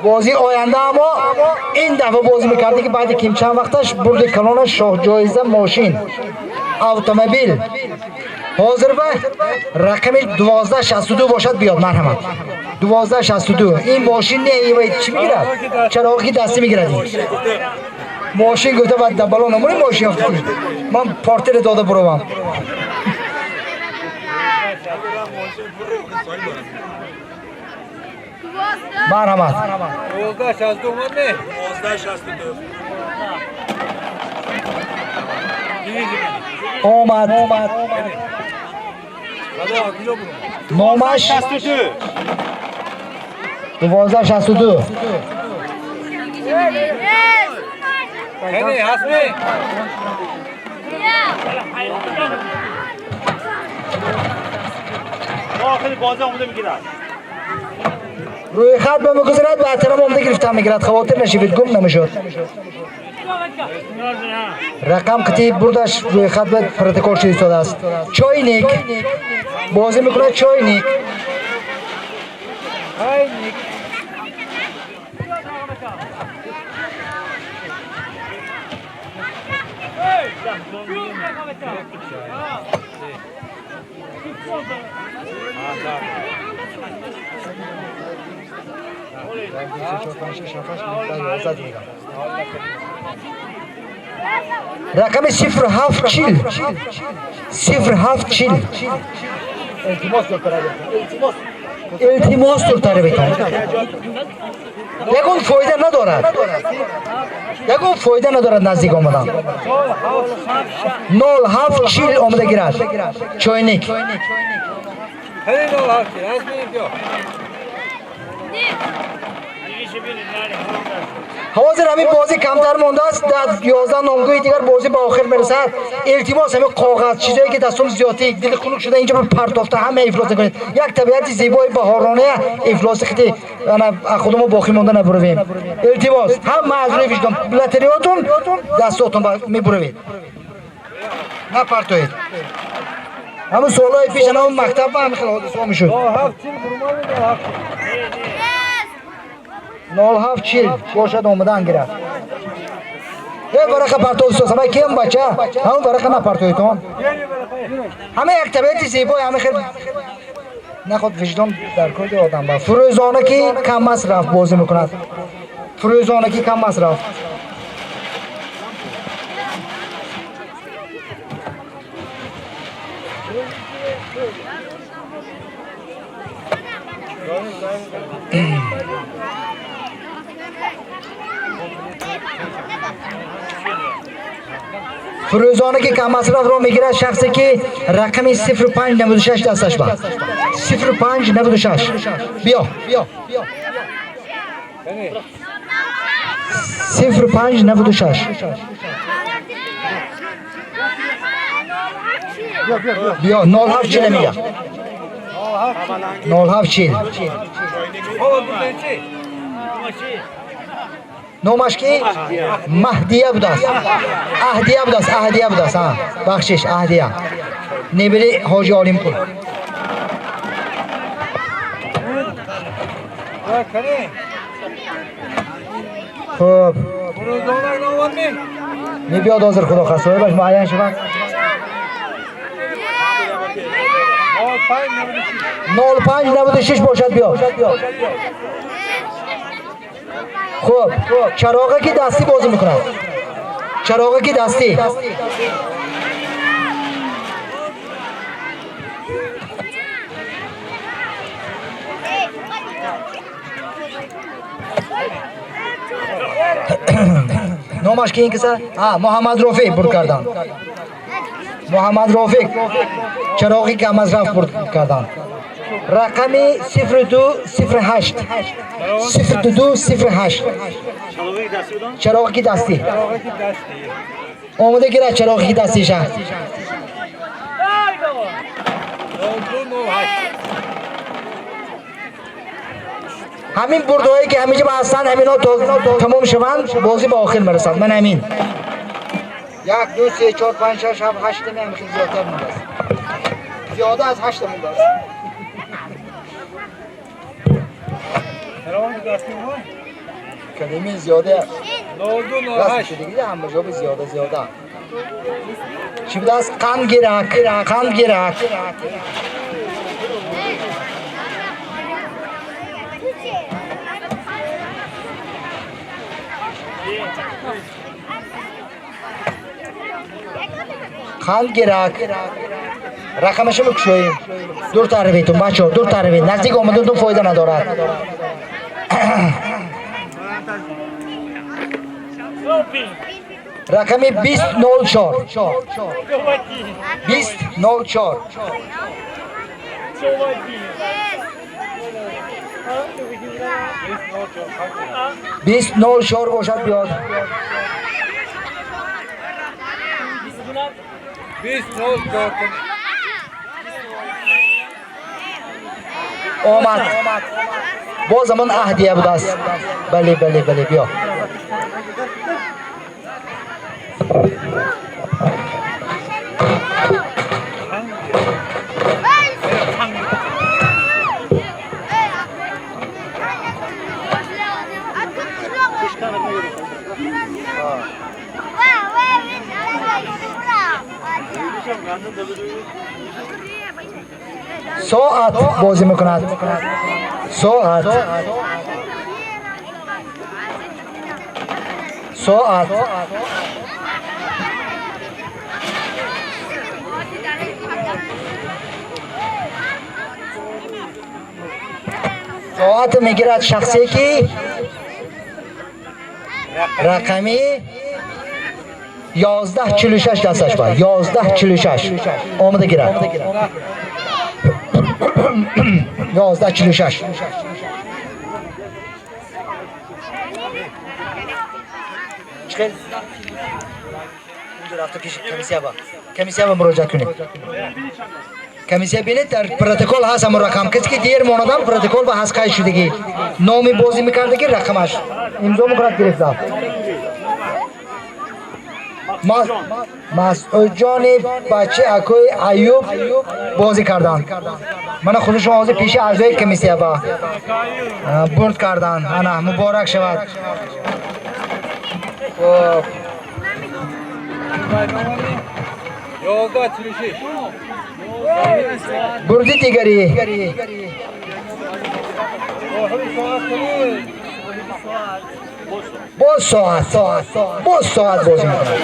Speaker 1: بازی آینده اما این دفعه بازی میکرده که بعد کم چند وقتش برد کلان شاه جایزه ماشین اتومبیل حاضر به رقم 1262 باشد بیاد مرحمت 1262 این ماشین نه چی میگیرد چراغی دستی میگیرد ماشین گفته بعد دبلو نمونی ماشین افتادی من پارتر داده بروم مرحمت
Speaker 4: 1262 اومد نه
Speaker 2: 1262
Speaker 1: اومد نامش 1262
Speaker 4: هنی حسنی
Speaker 2: آخری بازی آمده میگیرد
Speaker 1: روی خط به مگذارد به احترام آمده گرفتم میگیرد خواطر نشوید گم نمیشد رقم کتیب بردش روی خط به پروتکل شده ایستاده است چاینیک بازی میکنه چاینیک رقم 0740 التماس دکتر بیتون یکون فایده ندارد نزدیک آمدن 0740 آمده گیرد چاینیک
Speaker 4: هنی 0740 حسنی بیا
Speaker 1: حاضر همین بازی کمتر مونده است. در 11 نامگوی دیگر بازی به آخر میرسد. التماس همین کاغذ چیزایی که دستم زیادی دل خنک شده اینجا پرتافته همه افلاس کنید. یک طبیعت زیبای بهارانه افلاس خیلی انا خودمو باقی مونده نبرویم. التماس هم معذوری وجدان لاتریاتون دستاتون میبروید. نه پرتوید. همون سوالای پیش اون مکتب هم خیلی حادثه ها میشد. 0740 باشد اومدن گرفت. یه ورقه پرتو است. همه کیم بچه؟ همون ورقه نپرتویتون. همه یک طبیعت زیبای همه خیلی نخود وجدان در کل آدم با فروزانه که کم مصرف بازی میکند. فروزانه که کم مصرف. فروزانه که کم مصرف رو میگیرد شخصی که رقم 0596 دستش با 0596 بیا 0596 بیا 0740 میگه 0740 نومش کی؟ مهدیه بود است. اهدیه بود است. بخشش اهدیه. نبری حاجی عالم کن. خب. نبیاد آزر خدا خواستوی باش معین شما. 0596 باشد بیا. خب چراغه که دستی بازی میکنه. چراغه که دستی نامش که این کسا؟ محمد رفیق برد کردن. محمد رفیق چراغی که مصرف برد کردن. رقمی 0208 0208 چراغی دستی اومده گیره چراغی دستی شد. همین بردهایی که همیشه با هستن همین ها تمام شوند بازی به آخر مرسند. من همین 1 2 3 4 5 6 7 8 نمی خیلی زیادتر مونده است. زیاده از 8 مونده است. کلمه زیاده راست دیگه هم بجواب زیاده چی بود است؟ قند گیرک رقمش رو بکشویم. دور ترویتون بچه ها دور ترویت نزدیک آمدون تو فایده ندارد. رقمی 2004 2004 2004 باشد بیاد.
Speaker 4: 2004
Speaker 1: آمد باز من اهدیه بود است. بله بیا ساعت بازی میکند. ساعت میگیرد شخصی که رقمی 1146 دستش با 1146 آمده گیرد. 1146 چخیل اونجا رفته پیش کمیسیه با کمیسیه با مراجعه کنید کمیسیه بینید در پروتکل هست همون رقم کسی که دیر ماندم پروتکل و هست قید شدگی نامی بازی میکردگی رقمش امضا میکند گرفته مسعود جان بچه اکوی ایوب بازی کردن من خودشون آوازی پیش اعضای کمیسیه با برد کردن انا مبارک شود
Speaker 4: Yolda çürüşü.
Speaker 1: بردی دیگری باز ساعت بازی میکنند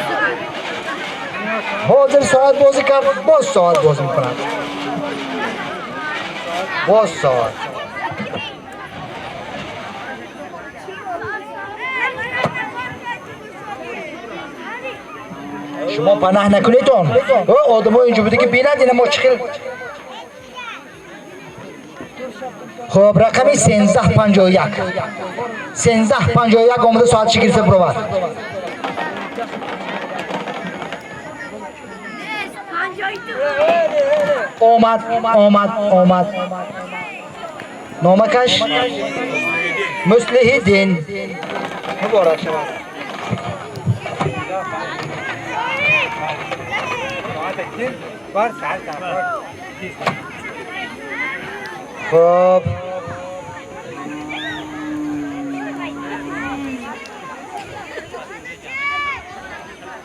Speaker 1: حاضر ساعت بازی کرد باز ساعت بازی میکنند باز ساعت شما پناه نکنید اون آدم ها اینجا بوده که بیند اینه ما چخیل خب رقمی 1351 آمده ساعت شگیرسه بروبر آمد نامکش مصلح دین مبارک شود
Speaker 4: Var saat var.
Speaker 1: خب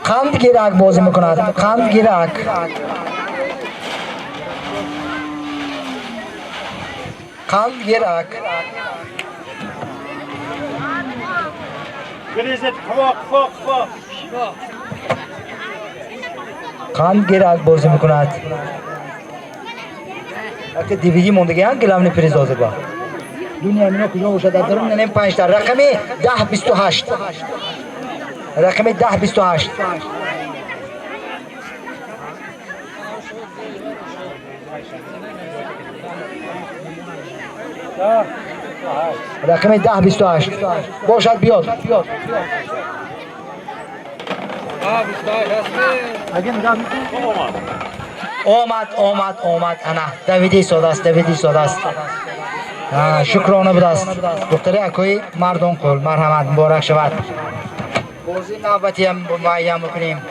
Speaker 1: قند گیرک بازی میکند قند گیرک
Speaker 2: Grizet fok.
Speaker 1: قند گیرک بازی میکند اگه دیویدی موندگی هم گلمنی پریز آزه با دنیا مینا کجا باشد در درون ننیم 5 تا رقمی 1028 رقمی 1028 رقمی 1028 باشد بیاد آمد انا دویدی سوده است شکرانه بدست دختری اکوی مردم کل مرحمت مبارک شود بازی نوبتی هم معیم بکنیم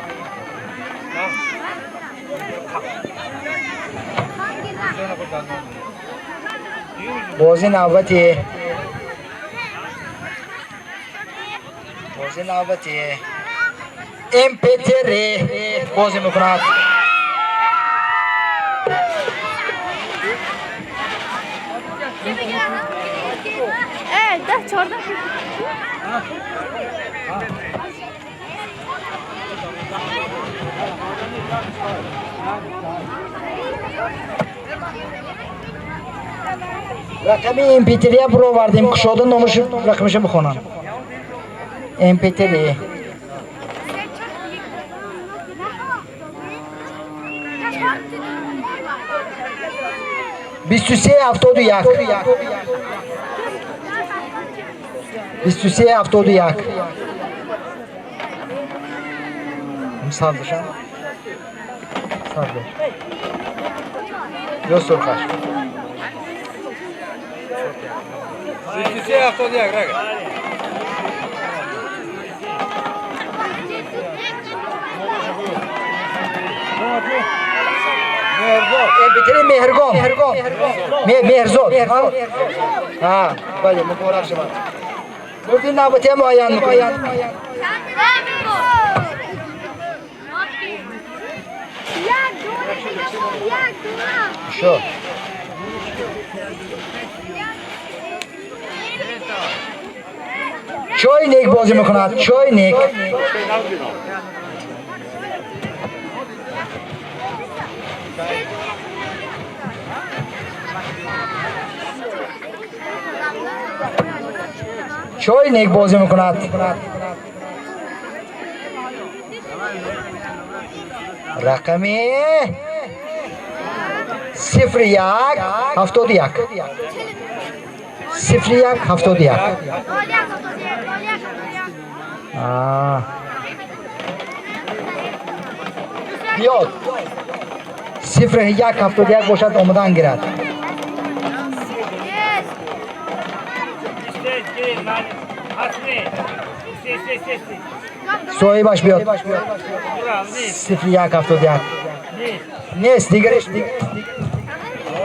Speaker 1: بازی نوبتی MP3 بازی میکند
Speaker 5: ده 14
Speaker 1: رقمی MP3 برو وردیم کشاده نامش رقمش بخونم MP3 2371 Sardışan Sardı Yok sorkaş
Speaker 4: Çürüşü hafta diye kırak.
Speaker 1: Meherzod ha bale مبارک شود بردی نوبتی هم آیان میکنید شو چوینک بازی میکند چوینک چوینک بازی میکند رقمی 0171 0171 بیاد 0171 باشد آمدن گیرد سوی باش بیاد 0171 نیست دیگرش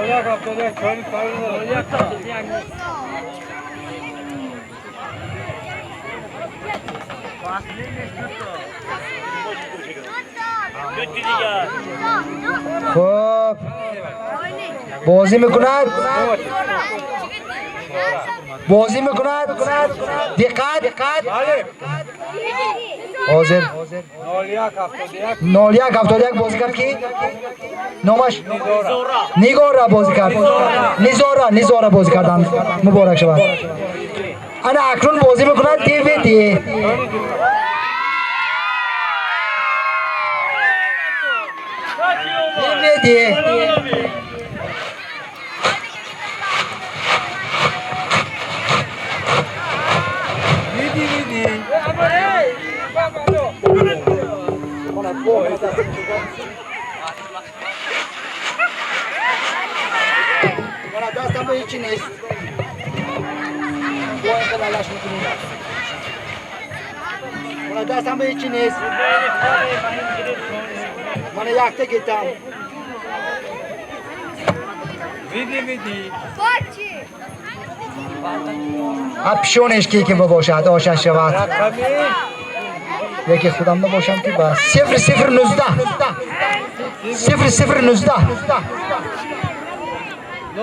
Speaker 4: Olacak haftada çocuk karnı olacak da.
Speaker 1: خب بازی میکند بازی میکند دقت حاضر
Speaker 4: Olacak haftada.
Speaker 1: 0171 بازی کرد کی نامش نیگورا بازی کرد نیزورا بازی کردن مبارک شود انا اکنون بازی میکند دیویدی دستم به هیچی نیست دستم به هیچی نیست من یکته گیتم
Speaker 4: Vidi.
Speaker 1: اپشونش که بباشد آشش شود یکی خودم نباشم که بس 0019 0019 0019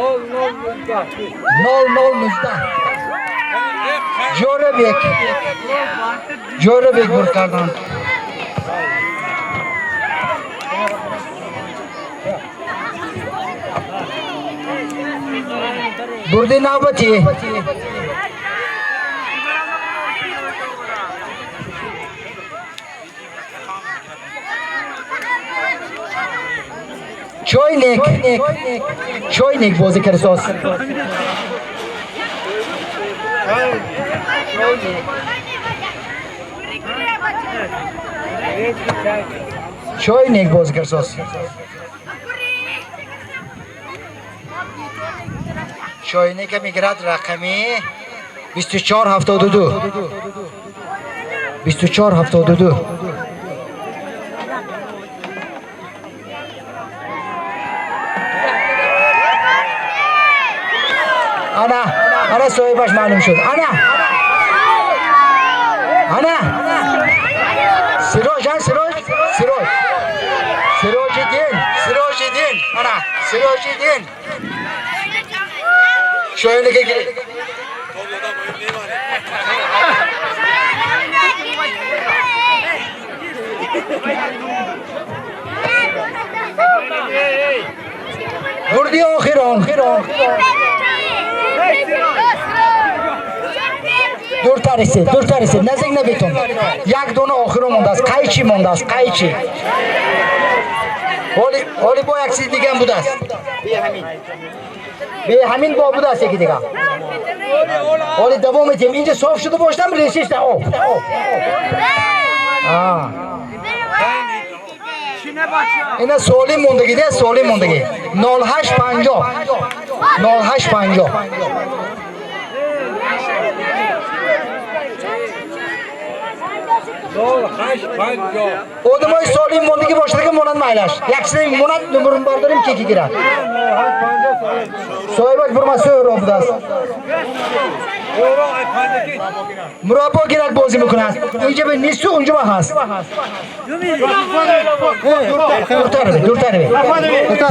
Speaker 1: جوره بیک برد کردن بردی نوبتی چوینیک بازی کرد ساز چوینیک بازی کرد ساز چوینیک میگرد رقمی 2472 2472 انا صاحبش معلوم شد انا سراج الدین انا سراج الدین شوینه که گیری بردی آخران دورتر است نزدیک نبیتون یک دونه آخران مونده است قیچی حالی با یک چیز دیگه هم بوده است به همین با بوده است یکی دیگه حالی دوام تیم اینجا صاف شده باشتم ریشش ده آب اینا سالم موندگی ده 0850 odamay solim mondagi boshlagan monat maylash yakshini monat numarini bardarim keki girar soybash burmasi ro'bdas murabbo kerak bo'zi mumkin اینجا به نیست اونجا ما هست دورتر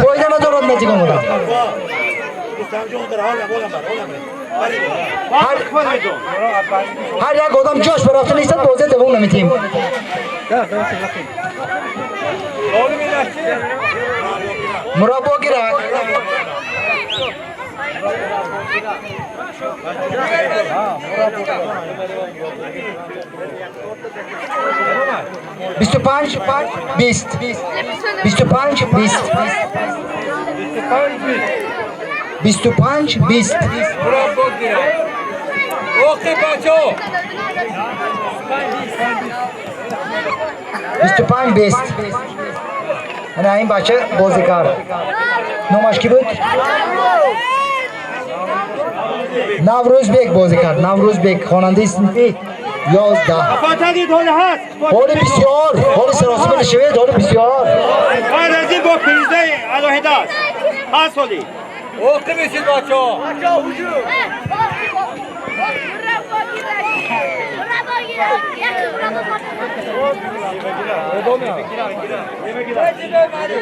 Speaker 1: پایدن ندارد نزدیک اومدم هر یک آدم جاش برافته نیستد بازی دوم نمیتیم مربا گیرک 25 20 25 20 25 20
Speaker 4: برافو گیرم اوکی بچه
Speaker 1: 25 20 انا این بچه بازیکار نامش کی بود؟ نوروزبek بازیکار نوروزبek خواننده صنفی 11
Speaker 2: فاتحه دونه هست
Speaker 1: حال بسیار حال سراسیمه نشوید حال بسیار
Speaker 2: خارجی با پریزه علاهده است هست سالی
Speaker 4: اوکی بشید بچه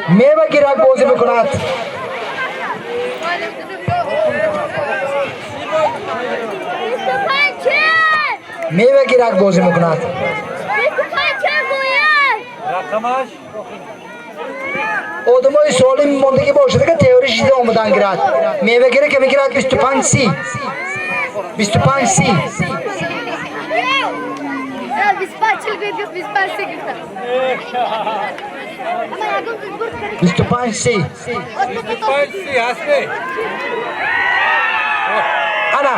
Speaker 1: میوه گیرک بازی میکند میوه گیرک بازی میکند
Speaker 4: رقمش
Speaker 1: آدمای سالم ماندگی باشد که تئوری چیزی آمدن گیرد میوه گیرک که میگیرد 25 30 25 30
Speaker 5: Biz parçalı gördük, biz parça girdik. Ama yakın biz burada karıştık.
Speaker 1: 25 30
Speaker 4: پنسی هستی
Speaker 1: انا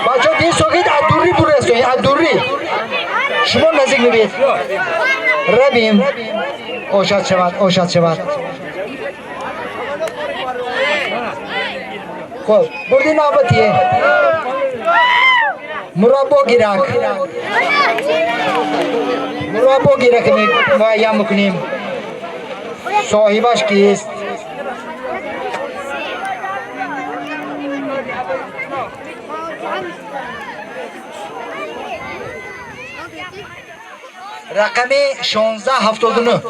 Speaker 1: بچه دیر ساکید ادوری برسوی ادوری شما نزدیک میبید ربیم اوشاد شود اوشاد شود خب بردی نوبتیه مربا گیرک مربا گیرک معیم میکنیم صاحبش کیست رقم 1679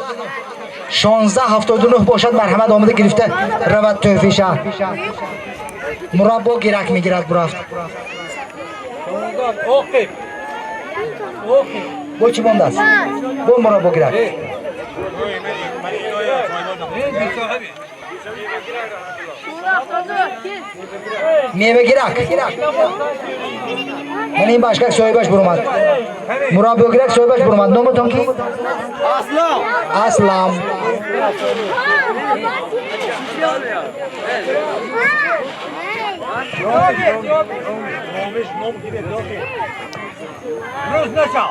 Speaker 1: 1679 باشد مرحمت آمده گرفته رود توفی شهر مربا گیرک میگیرد برافت
Speaker 4: اوکی اوکی
Speaker 1: با چی بانده است؟ با مربا گیرک میوه گیرک من این باشکک صاحبش برومد مربا گیرک صاحبش برومد نامتون کی؟ اسلام
Speaker 2: روز نشا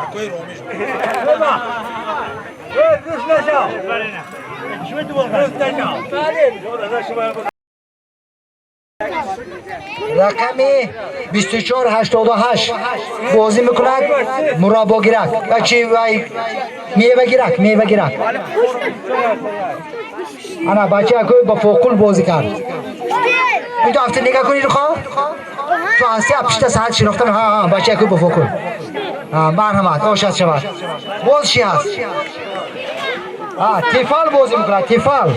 Speaker 2: بما روز نشا شو تو روز نشا
Speaker 1: رقم 2488 بازی میکند مربا گیرک بچی وای میوه گیرک میوه گیرک انا بچه اکوی با فوقل بازی کرد این تو هفته نگاه کنی رو خواه تو هستی اپشتا ساعت شناختم ها بچه اکوی با فوقل مرحمت اوشد شود باز چی هست تیفال بازی میکند تیفال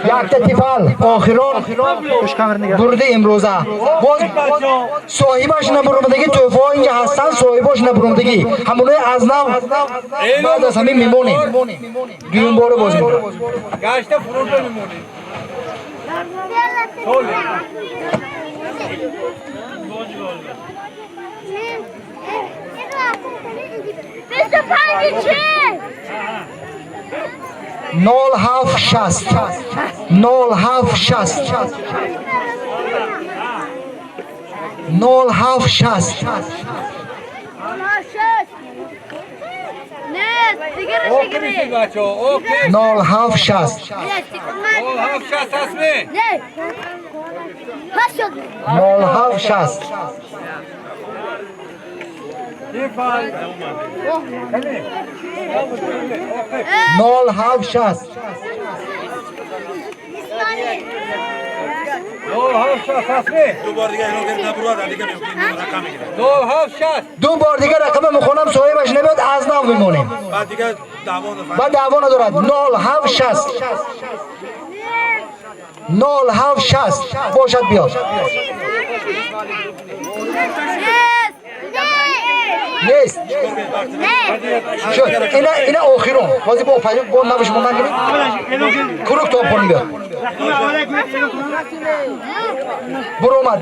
Speaker 1: یک تیفال آخران برده امروزه باز صاحبش نبرمدگی توفه ها اینجا هستن صاحبش نبرمدگی همونه از نو بعد از همین میمونیم دویم باره بازی میکنم
Speaker 4: گشته فرود میمونی
Speaker 1: نول هاف شست نول هاف شست نول هاف شست
Speaker 4: اوکی بشید بچه اوکی
Speaker 1: نول هاف شست
Speaker 4: اول هفت شست هستی
Speaker 1: نول هاف شست
Speaker 4: تیفال
Speaker 1: نول هاف شست
Speaker 4: دو هفت شست هستی
Speaker 2: دو بار دیگه اینو گرفت نبرو دیگه رقم میگیره
Speaker 4: دو هفت شست
Speaker 1: دو بار دیگه رقم میخونم صاحبش نمیاد از نو میمونیم
Speaker 2: بعد دیگه دعوا
Speaker 1: بعد دعوا ندارد نول هاف شست نول هاف شست باشد بیاد نیست شد اینا آخرون بازی با پیروک با نبش موندن گرید کروک تا پرون بیاد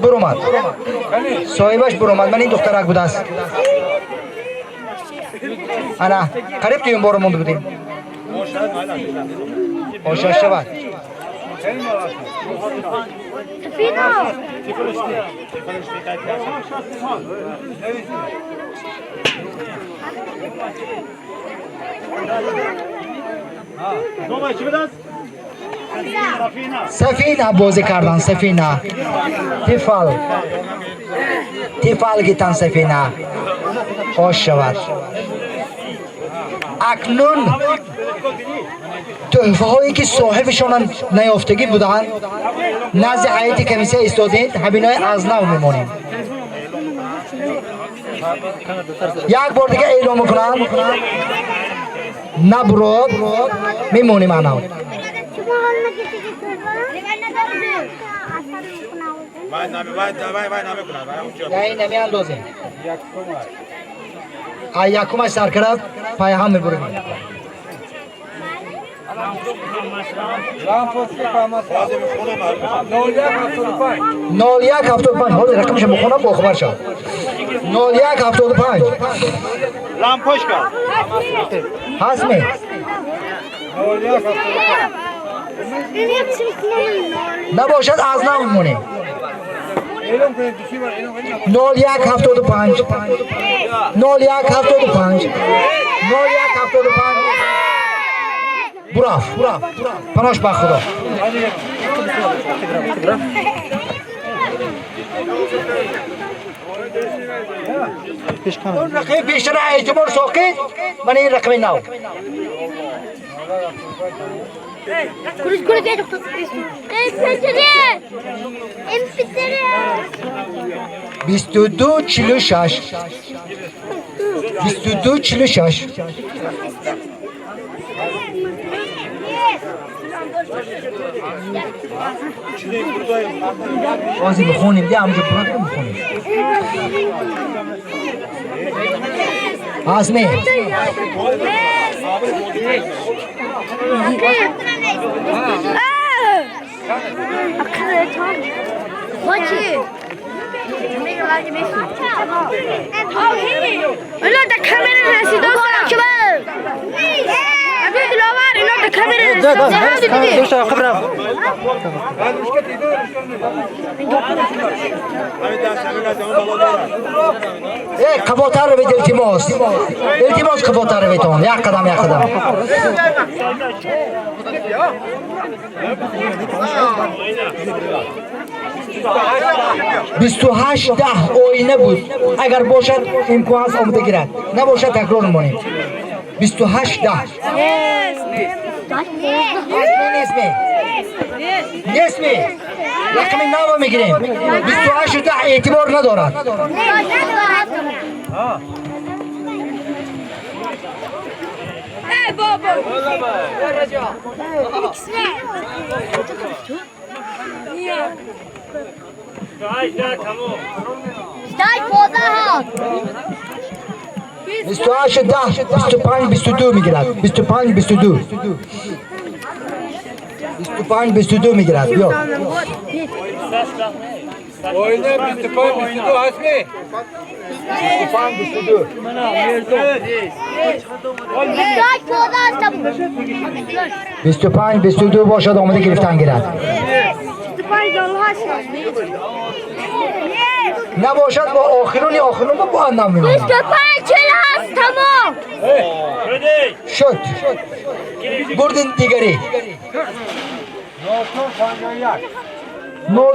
Speaker 1: برو اومد صاحبش برو اومد من این دخترک بوده است انا قریب تویم بارو مونده بودیم آشاش شود سفینه بازی کردن سفینه تیفال گیتن سفینه آش شود اکنون تحفه هایی که صاحبشان نیافتگی بودند نزد هیئت کمیسیون ایستادید همینای از نو میمونیم یک بار دیگه اعلام میکنم نبرو میمونیم انا یعنی نمی اندازیم یکمش سرکرد پای هم میبریم نول یک 75 حالا رقمش بخونم با خبر شد 01 75
Speaker 2: لامپوشکا
Speaker 1: هست می نباشد از نو میمونیم 01 75 01 75 01 75 براف پناش با خدا اون رقم بیشتر اعتبار ساکت من این رقم نو
Speaker 5: Kuruş doktor. Pencere. Empitere.
Speaker 1: 22 46 22 46 بازی بخونیم ده همونجا برات بخونیم آسمی
Speaker 5: Maçı. Öyle de kamera nasıl dostlar kibar. Abi dilavar öyle de kamera.
Speaker 3: دوش خبره
Speaker 1: کبوتر رو بده التماس کبوتر رو بده یک قدم 28 10 آینه بود اگر باشد امکان است آمده گیرد نباشد تکرار مونیم 28 10 نیسمی رقم نو میگیریم 28 10 اعتبار ندارد
Speaker 5: Stay poza ha.
Speaker 1: 28 10 25 22 میگیرد 25 22 25 22 میگیرد بیا
Speaker 4: Oyna 25 22 Hasmi.
Speaker 1: 25 22
Speaker 5: Stay poza hasta.
Speaker 1: 25 22 باشد آمده گرفتن گیرد
Speaker 5: Stay Allah hasta.
Speaker 1: نباشد با آخرون با اندام میمونیم
Speaker 5: 25 40 هست تمام.
Speaker 1: شد بردین دیگری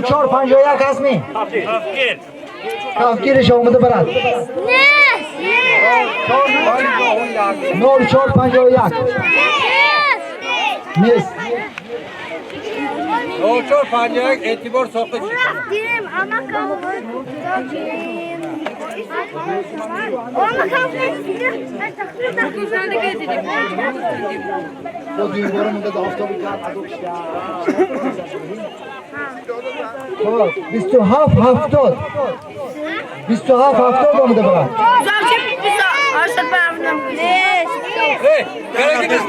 Speaker 1: 04 51 هست می کفگیرش آمده برد
Speaker 5: نه
Speaker 1: 04 51 نیست
Speaker 4: Doktor Panyak etibar sohbet.
Speaker 5: Bıraktım ama kalmadı. Ama kalmadı. Takımdan da gezeceğim.
Speaker 1: o düğünlerimde de hafta bir kart adı işte. 27 70 27 70 آمده برد
Speaker 4: Hey, gerekli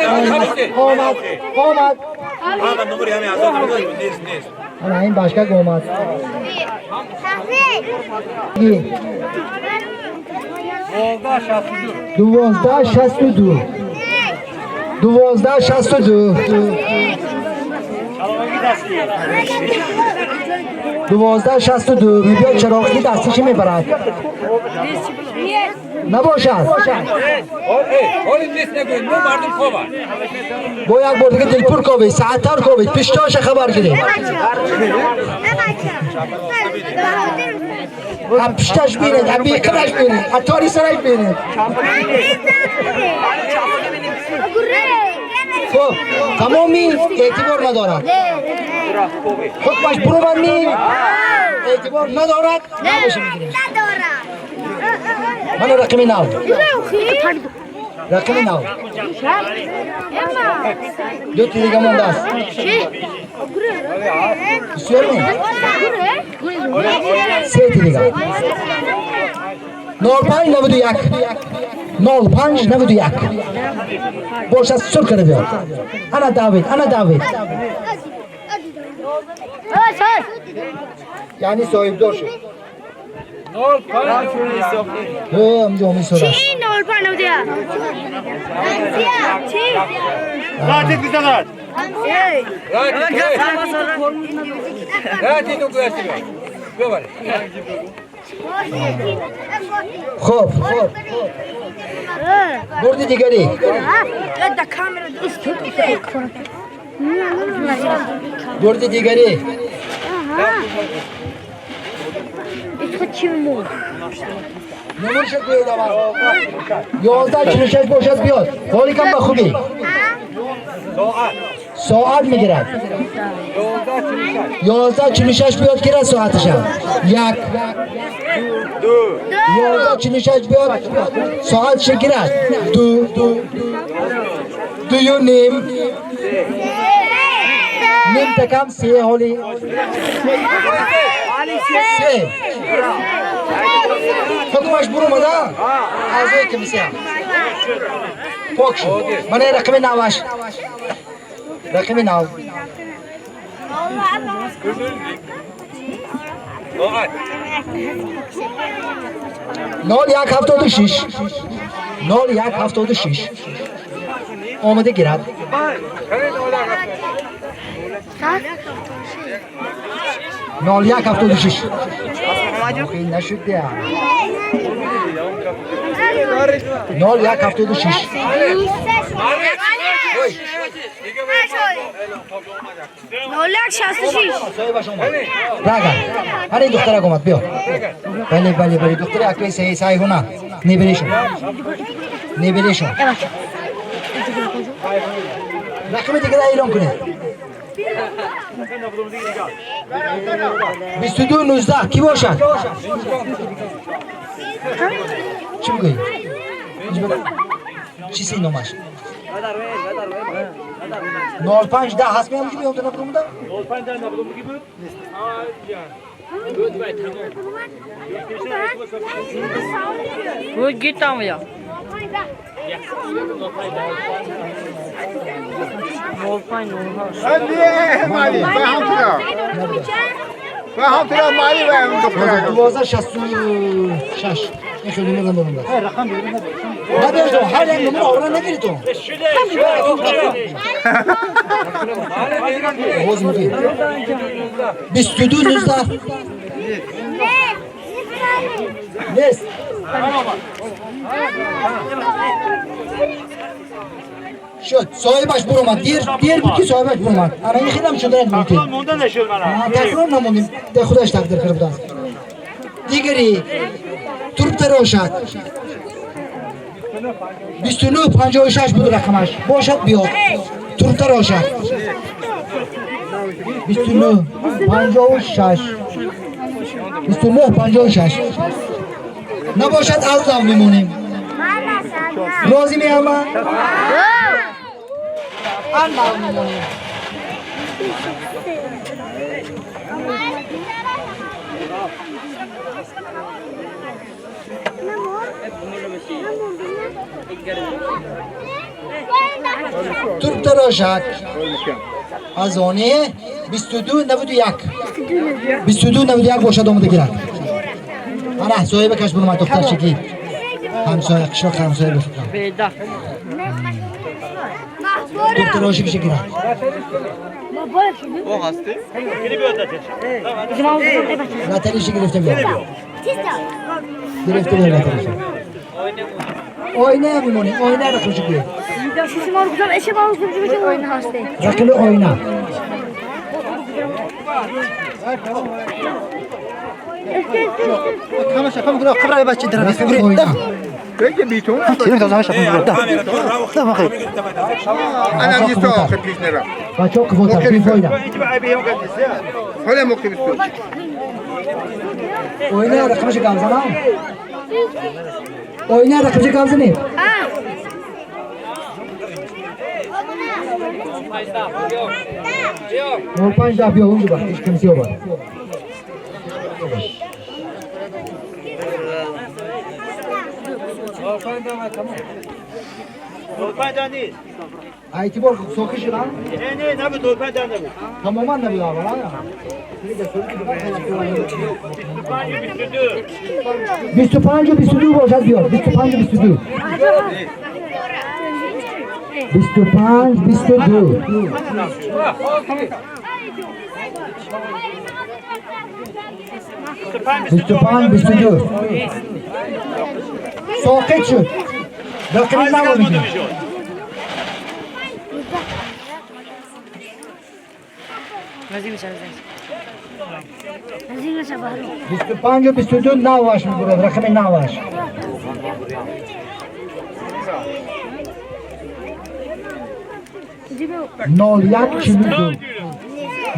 Speaker 4: ne?
Speaker 1: آمد
Speaker 2: من نمره همین از اون نیست
Speaker 1: انا این başka گومد دوازده شست و دو 1262 میبیاد چراغی دستش میبرد نباشد با یک بار دیگه دلپور کوبید ساعتار کوبید پیشتاش خبر گیرید هم پیشتاش بینید هم بیقنش بینید هم تاری سرش بینید خب تمامی اعتبار ندارد خودش برو بندی اعتبار ندارد نباشه میگیره من رقمی نو دو تی دیگه مونده است بسیار می سه تی دیگه 0591 باشد سر کنه بیاد انا داوید یعنی صاحب دار شد همجا می سراست
Speaker 5: چی 0591 چی؟
Speaker 2: Zaten güzel at.
Speaker 1: خب بردی دیگری بردی دیگری نمور شد بیاید آمد 11:46 باشد بیاد حالی کم بخوبی ساعت میگیرد 11:46 بیاد گیرد ساعتش هم 11:46 بیاد ساعتش گیرد 2 نیم تکم 3 حالی 3 خودمش برو مدا از یک کمیسیه پاک شد من رقم نوش رقم نو نال 176 آمده گیرد نال 176 خیلی نشد ده نال 176 راگا هر دختره گمت بیا بله دختره اکوی سعی هونا نبریشون رقم دیگه اعلام کنید 22:19 کی باشد چی بگویی چی سی نامش 05:10 هست میام میگم تو نبودم
Speaker 2: 05'den nabudum gibi.
Speaker 6: Bu git almıyor.
Speaker 4: مالی هم ترا مالی و هم دختره
Speaker 1: 12:66 این شده نمیدونم برونده رقم بیاریم نبیر تو هر یک نمونه آورا نگیری تو باز میگی 22:19 نیست شد صاحبش برامد دیر بود که صاحبش برامد اما این خیلی شده نمیدونی
Speaker 2: Monda neşir bana.
Speaker 1: تکرار نموندیم ده خودش تقدیر کرده است دیگری ترک تراشد 29:56 بود رقمش باشد بیاد ترک تراشد 29:56 نباشد از دو میمونیم راضی می همه؟ انمال میمونیم ترک تراشد از آنه 2291 2291 باشد آمده گیرد. آره سایه بکش برو من دختر شکلی همسایه قشاق همسایه بفکرم دکتر آشی بشه گیرد.
Speaker 3: او هستی؟
Speaker 1: رتلیشی گرفته بیاد گرفته بیاد رتلیشی آینه هم میمونه آینه رو خوشی بیاد رقل آینه
Speaker 3: کامش شفام گرا خبر بچه در است
Speaker 1: رقل آینه
Speaker 4: بگه بیتون
Speaker 3: چی تازه شفام گرا ده ما خیر
Speaker 4: انا نیستا آخه پیش نرم
Speaker 1: بچه ها کفوتا بیفایده
Speaker 4: حالا موقع بیستو
Speaker 1: آینه رقمش گمزن هم آینه رقمش گمزنیم نور 5 ده بیا اونجا با ایش کمیسی ها با
Speaker 2: دولپنجان نیست.
Speaker 1: اعتبار سوخی شدن؟
Speaker 2: نه نبود دولپنجان نبود.
Speaker 1: تماما نبود آقا 25 و 22 باشد بیاد 25 و 22 25 22 25 22 ساقط شد رقمی نبود 25 و 22 نواش میگوید رقم نواش نول یک چلو دو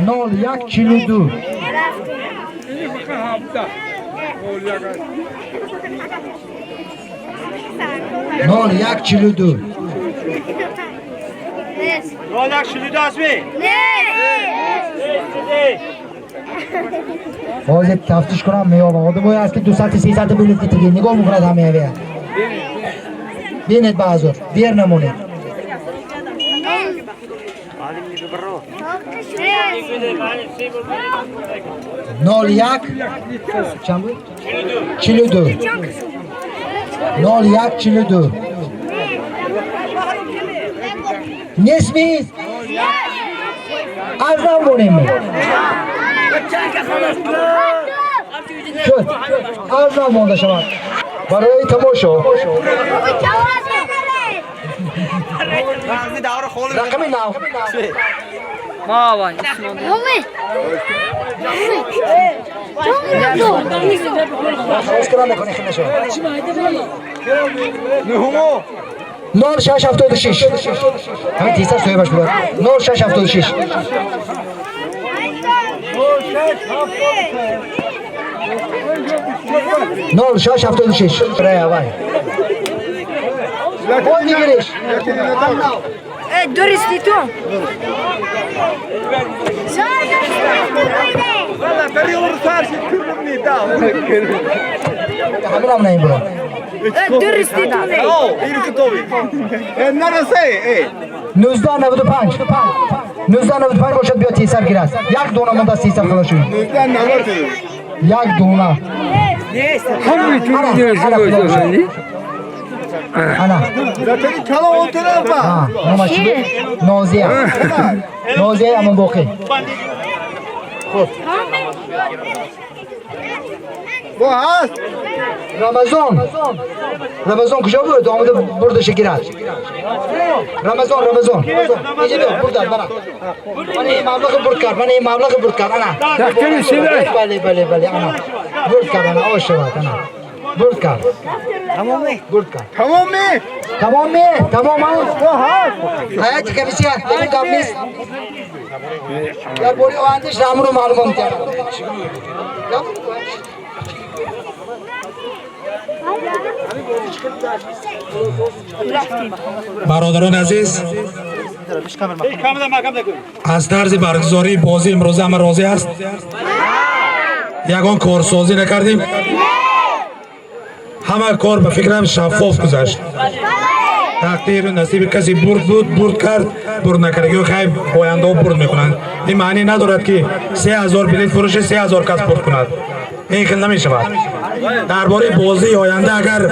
Speaker 1: نول یک چلو دو نول یک چلو دو
Speaker 2: Rolak şunu da azmi.
Speaker 1: حاضر تفتیش کنم میام آدم باید است که 200 300 بلیت دیگه نگاه میکند همه اوه بینید بازور دیر نمونید نول یک چند بود؟ 42 نول یک 42 نسبی از نمونیم شد از نمونده شما برای تماشا رقم نو
Speaker 6: ما وای
Speaker 1: خلاص کرم نکنی خیلی شما نول 676 همین تیسر سویه باش بگار نول 676 نول 676 برای اول باید نگیرش
Speaker 5: درستی تو
Speaker 1: همین هم نیم برو
Speaker 5: درستی تو
Speaker 4: نرسه
Speaker 1: 1995 1995 باشد بیا تیسر گیرست یک دونه مونده از تیسر خدا شد یک دونه انا
Speaker 4: زاتری کلا اونتره با
Speaker 1: ها نما چی بود نازیه نازیه همون باقی
Speaker 4: با هست
Speaker 1: رمضان کجا بود آمده بردش گیرد رمضان اینجا بیا بردن من این مبلغ برد کرد انا
Speaker 4: دکتر شده
Speaker 1: بله انا برد کرد انا آش شود انا برد کرد تمام حیاتی کمیسی هست ببین کام نیست یا بوری آهندش رامو رو معلوم کرد
Speaker 7: برادران عزیز از طرز برگزاری بازی امروز همه راضی است یگان کارسازی نکردیم همه کار به فکرم شفاف گذشت تقدیر نصیب کسی برد کرد برد نکرد خیلی پاینده ها برد میکنند. این معنی ندارد که 3000 بلیت فروش 3000 کس برد کند. این خیلی نمی شود. درباره بازی آینده اگر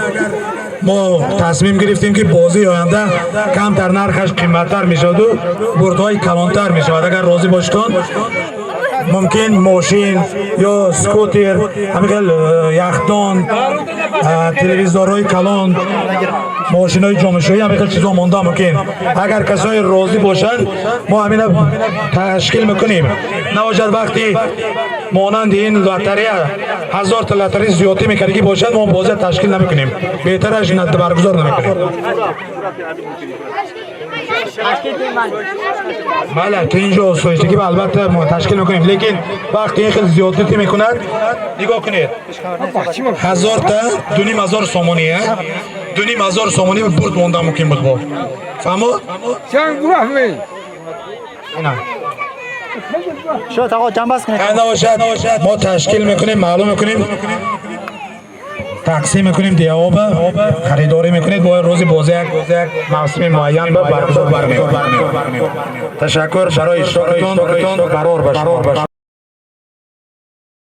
Speaker 7: ما تصمیم گرفتیم که بازی آینده کمتر نرخش قیمتتر می شود و بردهای کلانتر می شود. اگر راضی باشتون ممکن ماشین یا سکوتر همین یخدان تلویزیون‌های کلان ماشین‌های جامعه‌شویی همین چیزا مونده ممکن اگر کسای راضی باشن ما همین تشکیل میکنیم. نباشد وقتی مانند این لاتاری 1000 تا لاتاری زیادی میکردی باشد ما بازی تشکیل نمیکنیم. بهترش این برگزار نمیکنیم. بله تو اینجا سویشتگی البته ما تشکیل میکنیم لیکن وقتی این خیلی زیادتی میکند نگاه کنید 1000 تا 2500 سومونیه 2500 سومونی برد مونده ممکن بود با فهمو؟
Speaker 4: چند گروه می
Speaker 7: اینا
Speaker 3: شد آقا جنب بس کنید.
Speaker 7: نباشد ما تشکیل میکنیم معلوم میکنیم تقسیم میکنیم دیابا خریداری میکنید با روز بازی یک موسم معین برگزار برمی‌آوریم. تشکر برای اشتراکتون قرار باشه.